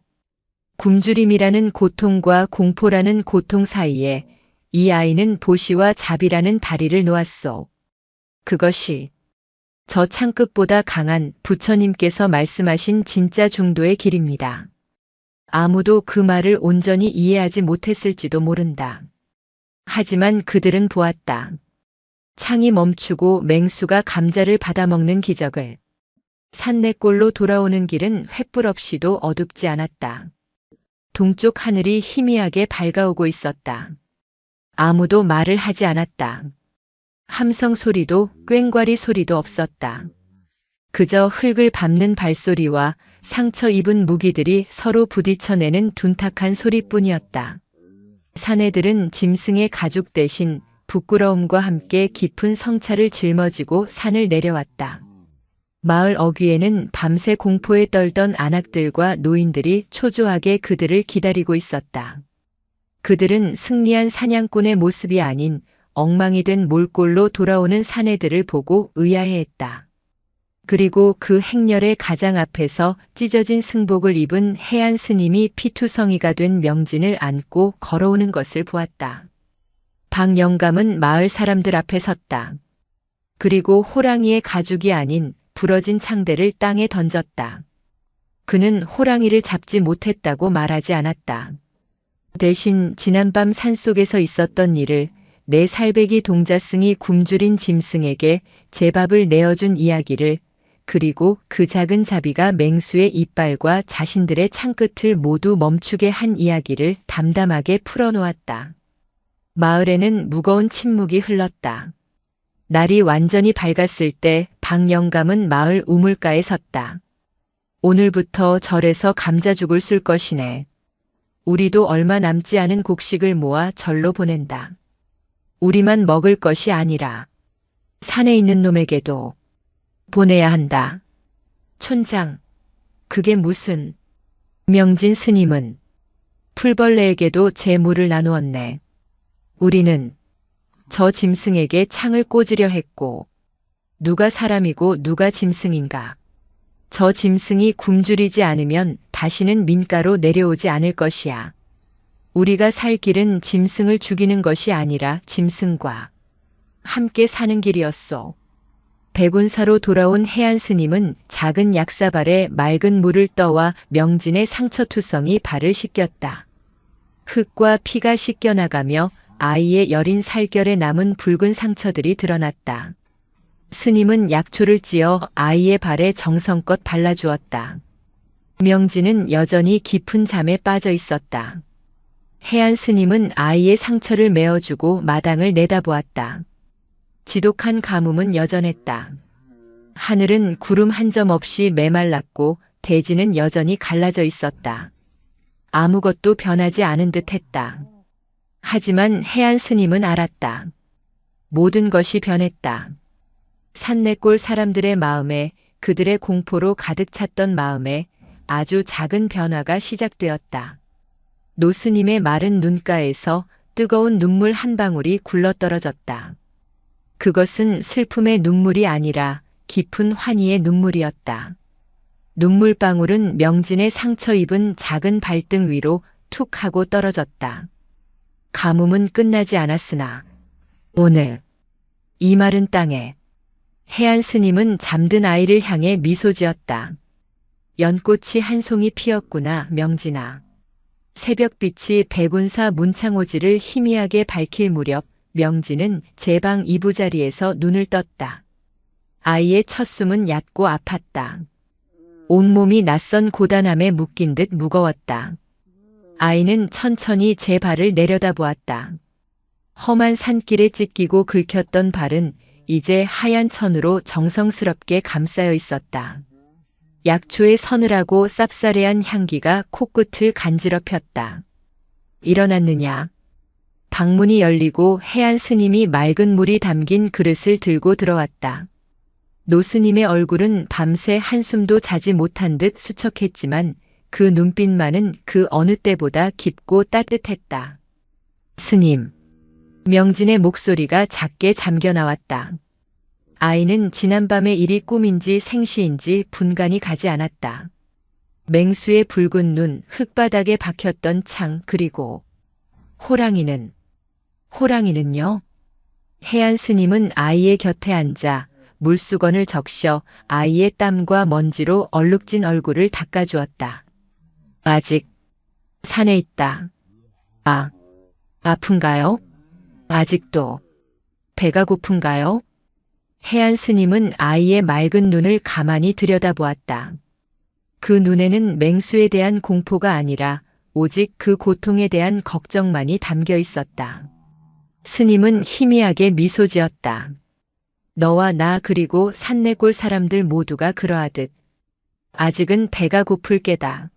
굶주림이라는 고통과 공포라는 고통 사이에 이 아이는 보시와 자비라는 다리를 놓았소. 그것이 저 창끝보다 강한 부처님께서 말씀하신 진짜 중도의 길입니다. 아무도 그 말을 온전히 이해하지 못했을지도 모른다. 하지만 그들은 보았다. 창이 멈추고 맹수가 감자를 받아먹는 기적을. 산내골로 돌아오는 길은 횃불 없이도 어둡지 않았다. 동쪽 하늘이 희미하게 밝아오고 있었다. 아무도 말을 하지 않았다. 함성 소리도 꽹과리 소리도 없었다. 그저 흙을 밟는 발소리와 상처 입은 무기들이 서로 부딪혀내는 둔탁한 소리뿐이었다. 사내들은 짐승의 가죽 대신 부끄러움과 함께 깊은 성찰을 짊어지고 산을 내려왔다. 마을 어귀에는 밤새 공포에 떨던 안악들과 노인들이 초조하게 그들을 기다리고 있었다. 그들은 승리한 사냥꾼의 모습이 아닌 엉망이 된 몰골로 돌아오는 사내들을 보고 의아해했다. 그리고 그 행렬의 가장 앞에서 찢어진 승복을 입은 해안 스님이 피투성이가 된 명진을 안고 걸어오는 것을 보았다. 박영감은 마을 사람들 앞에 섰다. 그리고 호랑이의 가죽이 아닌 부러진 창대를 땅에 던졌다. 그는 호랑이를 잡지 못했다고 말하지 않았다. 대신 지난밤 산속에서 있었던 일을 내 살배기 동자승이 굶주린 짐승에게 제밥을 내어준 이야기를, 그리고 그 작은 자비가 맹수의 이빨과 자신들의 창끝을 모두 멈추게 한 이야기를 담담하게 풀어놓았다. 마을에는 무거운 침묵이 흘렀다. 날이 완전히 밝았을 때 박영감은 마을 우물가에 섰다. 오늘부터 절에서 감자죽을 술 것이네. 우리도 얼마 남지 않은 곡식을 모아 절로 보낸다. 우리만 먹을 것이 아니라 산에 있는 놈에게도 보내야 한다. 촌장, 그게 무슨... 명진 스님은 풀벌레에게도 재물을 나누었네. 우리는 저 짐승에게 창을 꽂으려 했고, 누가 사람이고 누가 짐승인가. 저 짐승이 굶주리지 않으면 다시는 민가로 내려오지 않을 것이야. 우리가 살 길은 짐승을 죽이는 것이 아니라 짐승과 함께 사는 길이었소. 백운사로 돌아온 해안 스님은 작은 약사발에 맑은 물을 떠와 명진의 상처투성이 발을 씻겼다. 흙과 피가 씻겨나가며 아이의 여린 살결에 남은 붉은 상처들이 드러났다. 스님은 약초를 찧어 아이의 발에 정성껏 발라주었다. 명진은 여전히 깊은 잠에 빠져 있었다. 해안 스님은 아이의 상처를 메어주고 마당을 내다보았다. 지독한 가뭄은 여전했다. 하늘은 구름 한 점 없이 메말랐고 대지는 여전히 갈라져 있었다. 아무것도 변하지 않은 듯 했다. 하지만 해안 스님은 알았다. 모든 것이 변했다. 산내골 사람들의 마음에, 그들의 공포로 가득 찼던 마음에 아주 작은 변화가 시작되었다. 노스님의 마른 눈가에서 뜨거운 눈물 한 방울이 굴러떨어졌다. 그것은 슬픔의 눈물이 아니라 깊은 환희의 눈물이었다. 눈물방울은 명진의 상처 입은 작은 발등 위로 툭 하고 떨어졌다. 가뭄은 끝나지 않았으나 오늘 이 마른 땅에 해안 스님은 잠든 아이를 향해 미소 지었다. 연꽃이 한 송이 피었구나, 명진아. 새벽빛이 백운사 문창오지를 희미하게 밝힐 무렵 명진은 제 방 이부자리에서 눈을 떴다. 아이의 첫 숨은 얕고 아팠다. 온몸이 낯선 고단함에 묶인 듯 무거웠다. 아이는 천천히 제 발을 내려다보았다. 험한 산길에 찢기고 긁혔던 발은 이제 하얀 천으로 정성스럽게 감싸여 있었다. 약초의 서늘하고 쌉싸래한 향기가 코끝을 간지럽혔다. 일어났느냐? 방문이 열리고 해안 스님이 맑은 물이 담긴 그릇을 들고 들어왔다. 노스님의 얼굴은 밤새 한숨도 자지 못한 듯 수척했지만 그 눈빛만은 그 어느 때보다 깊고 따뜻했다. 스님. 명진의 목소리가 작게 잠겨 나왔다. 아이는 지난밤의 일이 꿈인지 생시인지 분간이 가지 않았다. 맹수의 붉은 눈, 흙바닥에 박혔던 창, 그리고 호랑이는요? 해안 스님은 아이의 곁에 앉아 물수건을 적셔 아이의 땀과 먼지로 얼룩진 얼굴을 닦아주었다. 아직 산에 있다. 아픈가요? 아직도 배가 고픈가요? 해안 스님은 아이의 맑은 눈을 가만히 들여다보았다. 그 눈에는 맹수에 대한 공포가 아니라 오직 그 고통에 대한 걱정만이 담겨 있었다. 스님은 희미하게 미소 지었다. 너와 나 그리고 산내골 사람들 모두가 그러하듯 아직은 배가 고플 게다.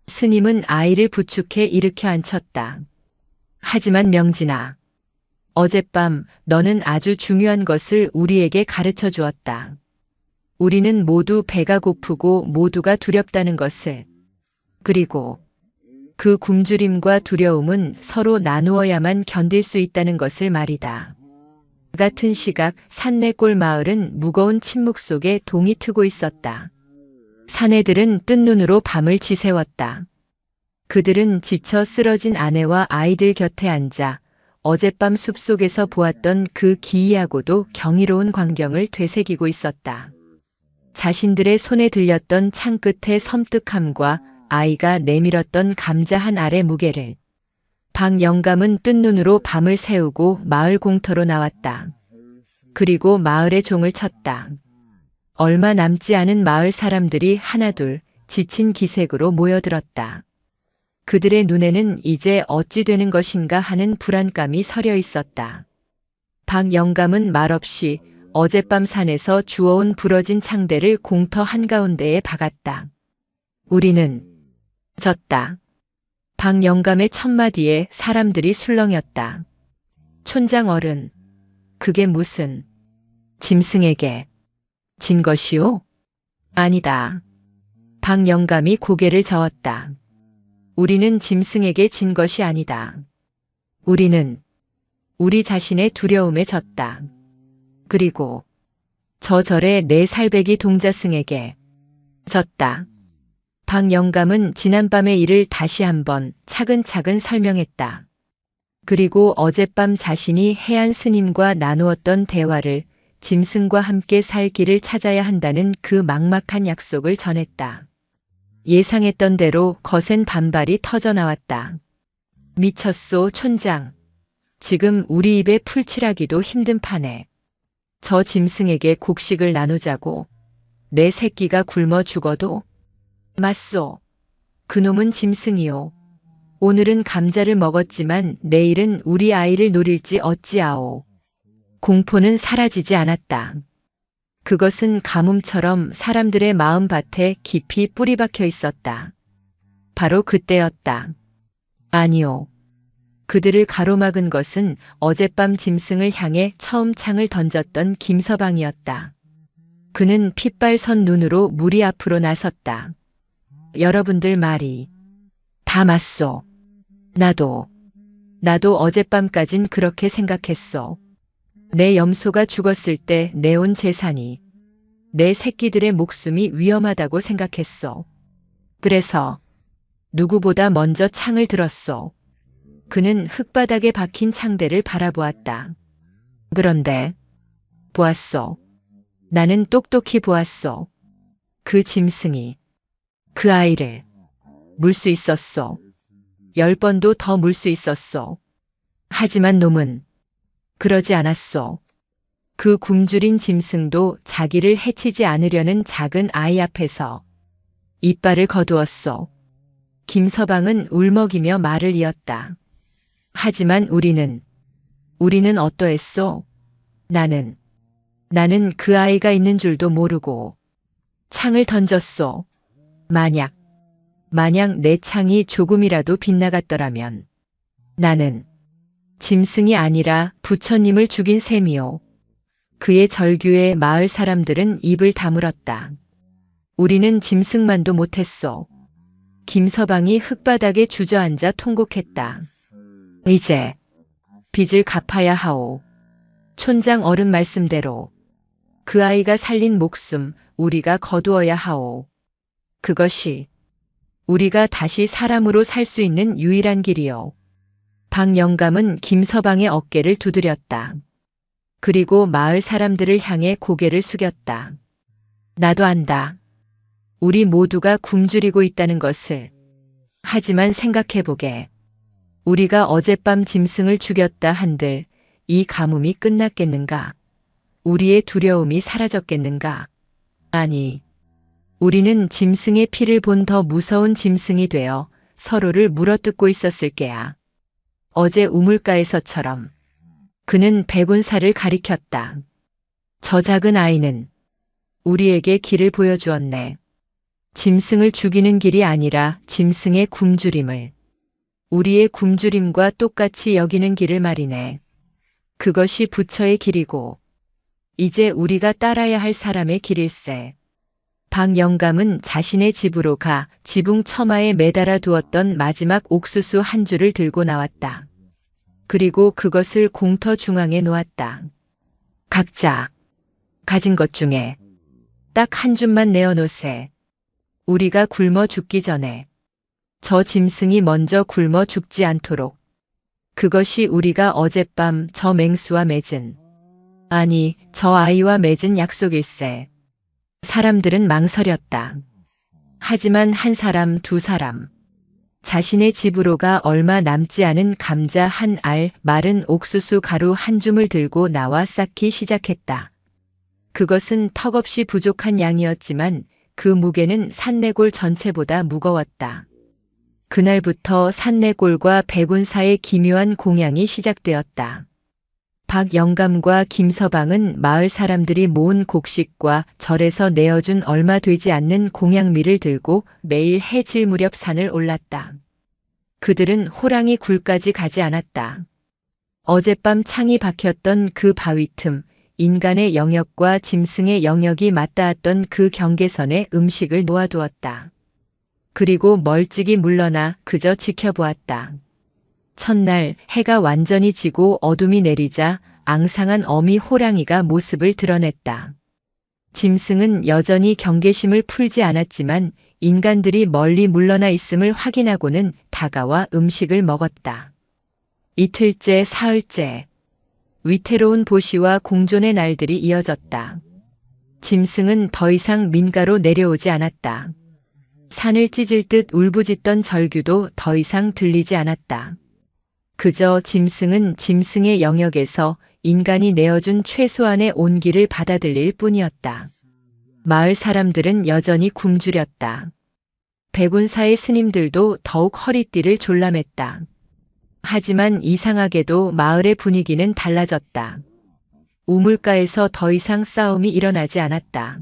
스님은 아이를 부축해 일으켜 앉혔다. 하지만 명진아, 어젯밤 너는 아주 중요한 것을 우리에게 가르쳐 주었다. 우리는 모두 배가 고프고 모두가 두렵다는 것을. 그리고 그 굶주림과 두려움은 서로 나누어야만 견딜 수 있다는 것을 말이다. 같은 시각 산내골 마을은 무거운 침묵 속에 동이 트고 있었다. 사내들은 뜬 눈으로 밤을 지새웠다. 그들은 지쳐 쓰러진 아내와 아이들 곁에 앉아 어젯밤 숲속에서 보았던 그 기이하고도 경이로운 광경을 되새기고 있었다. 자신들의 손에 들렸던 창 끝의 섬뜩함과 아이가 내밀었던 감자 한 알의 무게를. 박 영감은 뜬 눈으로 밤을 새우고 마을 공터로 나왔다. 그리고 마을의 종을 쳤다. 얼마 남지 않은 마을 사람들이 하나둘 지친 기색으로 모여들었다. 그들의 눈에는 이제 어찌 되는 것인가 하는 불안감이 서려 있었다. 박 영감은 말없이 어젯밤 산에서 주워온 부러진 창대를 공터 한가운데에 박았다. 우리는 졌다. 박 영감의 첫마디에 사람들이 술렁였다. 촌장 어른, 그게 무슨 짐승에게 진 것이오? 아니다. 박 영감이 고개를 저었다. 우리는 짐승에게 진 것이 아니다. 우리는 우리 자신의 두려움에 졌다. 그리고 저 절의 내 살배기 동자승에게 졌다. 박 영감은 지난밤의 일을 다시 한번 차근차근 설명했다. 그리고 어젯밤 자신이 해안 스님과 나누었던 대화를 짐승과 함께 살 길을 찾아야 한다는 그 막막한 약속을 전했다. 예상했던 대로 거센 반발이 터져나왔다. 미쳤소, 촌장. 지금 우리 입에 풀칠하기도 힘든 판에 저 짐승에게 곡식을 나누자고. 내 새끼가 굶어 죽어도 맞소. 그놈은 짐승이요. 오늘은 감자를 먹었지만 내일은 우리 아이를 노릴지 어찌아오. 공포는 사라지지 않았다. 그것은 가뭄처럼 사람들의 마음밭에 깊이 뿌리박혀 있었다. 바로 그때였다. 아니요. 그들을 가로막은 것은 어젯밤 짐승을 향해 처음 창을 던졌던 김서방이었다. 그는 핏발선 눈으로 무리 앞으로 나섰다. 여러분들 말이 다 맞소. 나도 어젯밤까진 그렇게 생각했소. 내 염소가 죽었을 때 내온 재산이 내 새끼들의 목숨이 위험하다고 생각했소. 그래서 누구보다 먼저 창을 들었소. 그는 흙바닥에 박힌 창대를 바라보았다. 그런데 보았소. 나는 똑똑히 보았소. 그 짐승이 그 아이를 물 수 있었소. 10번도 더 물 수 있었소. 하지만 놈은 그러지 않았소. 그 굶주린 짐승도 자기를 해치지 않으려는 작은 아이 앞에서 이빨을 거두었소. 김서방은 울먹이며 말을 이었다. 하지만 우리는 어떠했소? 나는 그 아이가 있는 줄도 모르고 창을 던졌소. 만약 내 창이 조금이라도 빗나갔더라면 나는 짐승이 아니라 부처님을 죽인 셈이요. 그의 절규에 마을 사람들은 입을 다물었다. 우리는 짐승만도 못했소. 김서방이 흙바닥에 주저앉아 통곡했다. 이제 빚을 갚아야 하오. 촌장 어른 말씀대로 그 아이가 살린 목숨 우리가 거두어야 하오. 그것이 우리가 다시 사람으로 살 수 있는 유일한 길이요. 박 영감은 김서방의 어깨를 두드렸다. 그리고 마을 사람들을 향해 고개를 숙였다. 나도 안다. 우리 모두가 굶주리고 있다는 것을. 하지만 생각해보게. 우리가 어젯밤 짐승을 죽였다 한들 이 가뭄이 끝났겠는가? 우리의 두려움이 사라졌겠는가? 아니, 우리는 짐승의 피를 본 더 무서운 짐승이 되어 서로를 물어뜯고 있었을 게야. 어제 우물가에서처럼. 그는 백운사를 가리켰다. 저 작은 아이는 우리에게 길을 보여주었네. 짐승을 죽이는 길이 아니라 짐승의 굶주림을 우리의 굶주림과 똑같이 여기는 길을 말이네. 그것이 부처의 길이고 이제 우리가 따라야 할 사람의 길일세. 박 영감은 자신의 집으로 가 지붕 처마에 매달아 두었던 마지막 옥수수 한 줄을 들고 나왔다. 그리고 그것을 공터 중앙에 놓았다. 각자 가진 것 중에 딱 한 줌만 내어놓으세. 우리가 굶어 죽기 전에 저 짐승이 먼저 굶어 죽지 않도록. 그것이 우리가 어젯밤 저 맹수와 맺은, 아니 저 아이와 맺은 약속일세. 사람들은 망설였다. 하지만 한 사람, 두 사람. 자신의 집으로 가 얼마 남지 않은 감자 한 알, 마른 옥수수 가루 한 줌을 들고 나와 쌓기 시작했다. 그것은 턱없이 부족한 양이었지만 그 무게는 산내골 전체보다 무거웠다. 그날부터 산내골과 백운사의 기묘한 공양이 시작되었다. 박 영감과 김서방은 마을 사람들이 모은 곡식과 절에서 내어준 얼마 되지 않는 공양미를 들고 매일 해질 무렵 산을 올랐다. 그들은 호랑이 굴까지 가지 않았다. 어젯밤 창이 박혔던 그 바위 틈, 인간의 영역과 짐승의 영역이 맞닿았던 그 경계선에 음식을 놓아두었다. 그리고 멀찍이 물러나 그저 지켜보았다. 첫날 해가 완전히 지고 어둠이 내리자 앙상한 어미 호랑이가 모습을 드러냈다. 짐승은 여전히 경계심을 풀지 않았지만 인간들이 멀리 물러나 있음을 확인하고는 다가와 음식을 먹었다. 이틀째, 사흘째, 위태로운 보시와 공존의 날들이 이어졌다. 짐승은 더 이상 민가로 내려오지 않았다. 산을 찢을 듯 울부짖던 절규도 더 이상 들리지 않았다. 그저 짐승은 짐승의 영역에서 인간이 내어준 최소한의 온기를 받아들일 뿐이었다. 마을 사람들은 여전히 굶주렸다. 백운사의 스님들도 더욱 허리띠를 졸라맸다. 하지만 이상하게도 마을의 분위기는 달라졌다. 우물가에서 더 이상 싸움이 일어나지 않았다.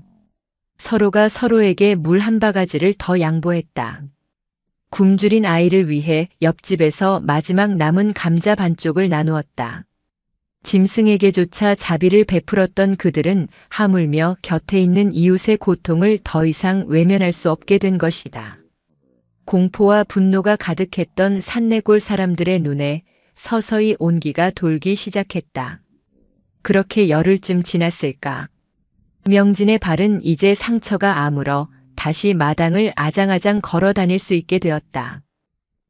서로가 서로에게 물 한 바가지를 더 양보했다. 굶주린 아이를 위해 옆집에서 마지막 남은 감자 반쪽을 나누었다. 짐승에게조차 자비를 베풀었던 그들은 하물며 곁에 있는 이웃의 고통을 더 이상 외면할 수 없게 된 것이다. 공포와 분노가 가득했던 산내골 사람들의 눈에 서서히 온기가 돌기 시작했다. 그렇게 열흘쯤 지났을까. 명진의 발은 이제 상처가 아물어 다시 마당을 아장아장 걸어 다닐 수 있게 되었다.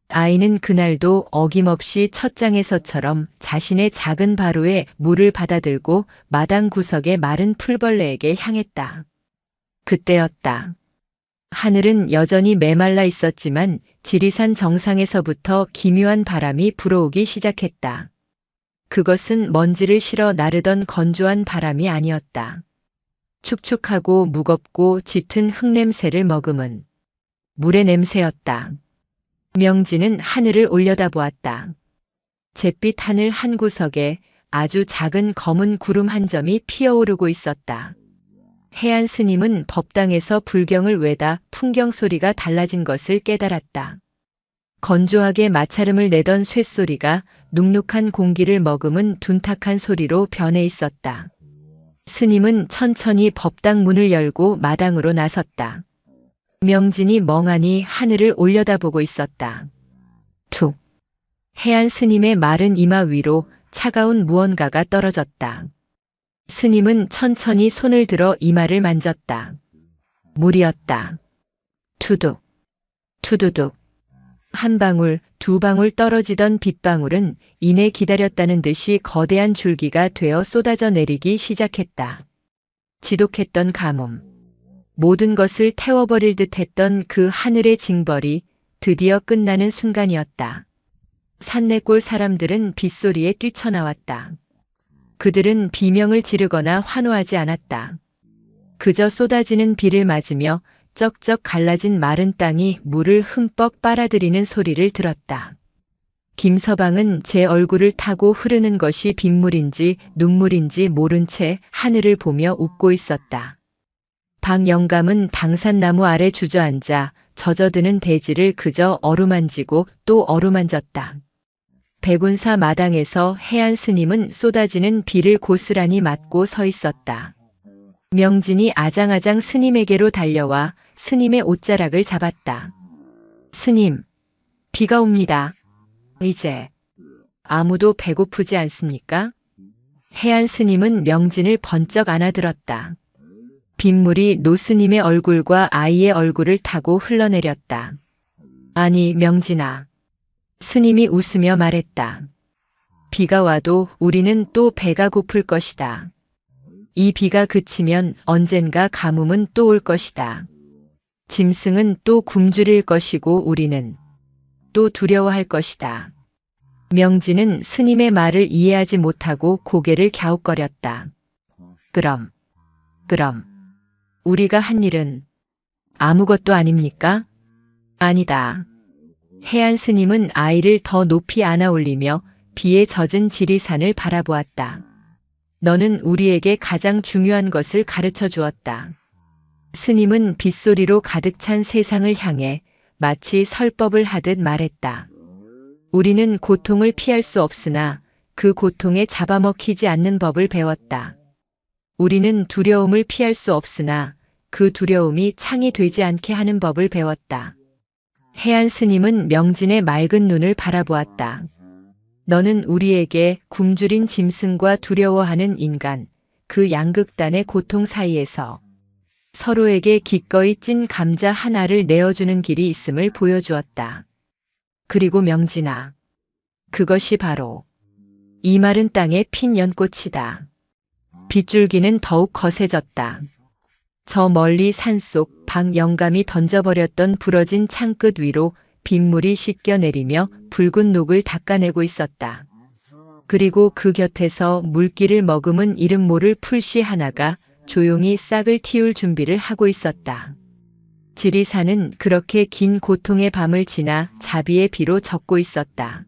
아이는 그날도 어김없이 첫장에서처럼 자신의 작은 바로에 물을 받아들고 마당 구석의 마른 풀벌레에게 향했다. 그때였다. 하늘은 여전히 메말라 있었지만 지리산 정상에서부터 기묘한 바람이 불어오기 시작했다. 그것은 먼지를 실어 나르던 건조한 바람이 아니었다. 축축하고 무겁고 짙은 흙냄새를 머금은 물의 냄새였다. 명진은 하늘을 올려다보았다. 잿빛 하늘 한 구석에 아주 작은 검은 구름 한 점이 피어오르고 있었다. 해안 스님은 법당에서 불경을 외다 풍경 소리가 달라진 것을 깨달았다. 건조하게 마찰음을 내던 쇳소리가 눅눅한 공기를 머금은 둔탁한 소리로 변해 있었다. 스님은 천천히 법당 문을 열고 마당으로 나섰다. 명진이 멍하니 하늘을 올려다보고 있었다. 툭. 해안 스님의 마른 이마 위로 차가운 무언가가 떨어졌다. 스님은 천천히 손을 들어 이마를 만졌다. 물이었다. 투둑. 투두둑. 한 방울, 두 방울 떨어지던 빗방울은 이내 기다렸다는 듯이 거대한 줄기가 되어 쏟아져 내리기 시작했다. 지독했던 가뭄. 모든 것을 태워버릴 듯 했던 그 하늘의 징벌이 드디어 끝나는 순간이었다. 산내골 사람들은 빗소리에 뛰쳐나왔다. 그들은 비명을 지르거나 환호하지 않았다. 그저 쏟아지는 비를 맞으며 쩍쩍 갈라진 마른 땅이 물을 흠뻑 빨아들이는 소리를 들었다. 김서방은 제 얼굴을 타고 흐르는 것이 빗물인지 눈물인지 모른 채 하늘을 보며 웃고 있었다. 박영감은 당산나무 아래 주저앉아 젖어드는 대지를 그저 어루만지고 또 어루만졌다. 백운사 마당에서 해안 스님은 쏟아지는 비를 고스란히 맞고 서 있었다. 명진이 아장아장 스님에게로 달려와 스님의 옷자락을 잡았다. 스님, 비가 옵니다. 이제 아무도 배고프지 않습니까? 해안 스님은 명진을 번쩍 안아들었다. 빗물이 노스님의 얼굴과 아이의 얼굴을 타고 흘러내렸다. 아니, 명진아. 스님이 웃으며 말했다. 비가 와도 우리는 또 배가 고플 것이다. 이 비가 그치면 언젠가 가뭄은 또 올 것이다. 짐승은 또 굶주릴 것이고 우리는 또 두려워할 것이다. 명진은 스님의 말을 이해하지 못하고 고개를 갸웃거렸다. 그럼 우리가 한 일은 아무것도 아닙니까? 아니다. 해안 스님은 아이를 더 높이 안아 올리며 비에 젖은 지리산을 바라보았다. 너는 우리에게 가장 중요한 것을 가르쳐 주었다. 스님은 빗소리로 가득 찬 세상을 향해 마치 설법을 하듯 말했다. 우리는 고통을 피할 수 없으나 그 고통에 잡아먹히지 않는 법을 배웠다. 우리는 두려움을 피할 수 없으나 그 두려움이 창이 되지 않게 하는 법을 배웠다. 해안 스님은 명진의 맑은 눈을 바라보았다. 너는 우리에게 굶주린 짐승과 두려워하는 인간, 그 양극단의 고통 사이에서 서로에게 기꺼이 찐 감자 하나를 내어주는 길이 있음을 보여주었다. 그리고 명진아, 그것이 바로 이 마른 땅에 핀 연꽃이다. 빗줄기는 더욱 거세졌다. 저 멀리 산속 박영감이 던져버렸던 부러진 창끝 위로 빗물이 씻겨내리며 붉은 녹을 닦아내고 있었다. 그리고 그 곁에서 물기를 머금은 이름 모를 풀씨 하나가 조용히 싹을 틔울 준비를 하고 있었다. 지리산은 그렇게 긴 고통의 밤을 지나 자비의 비로 젖고 있었다.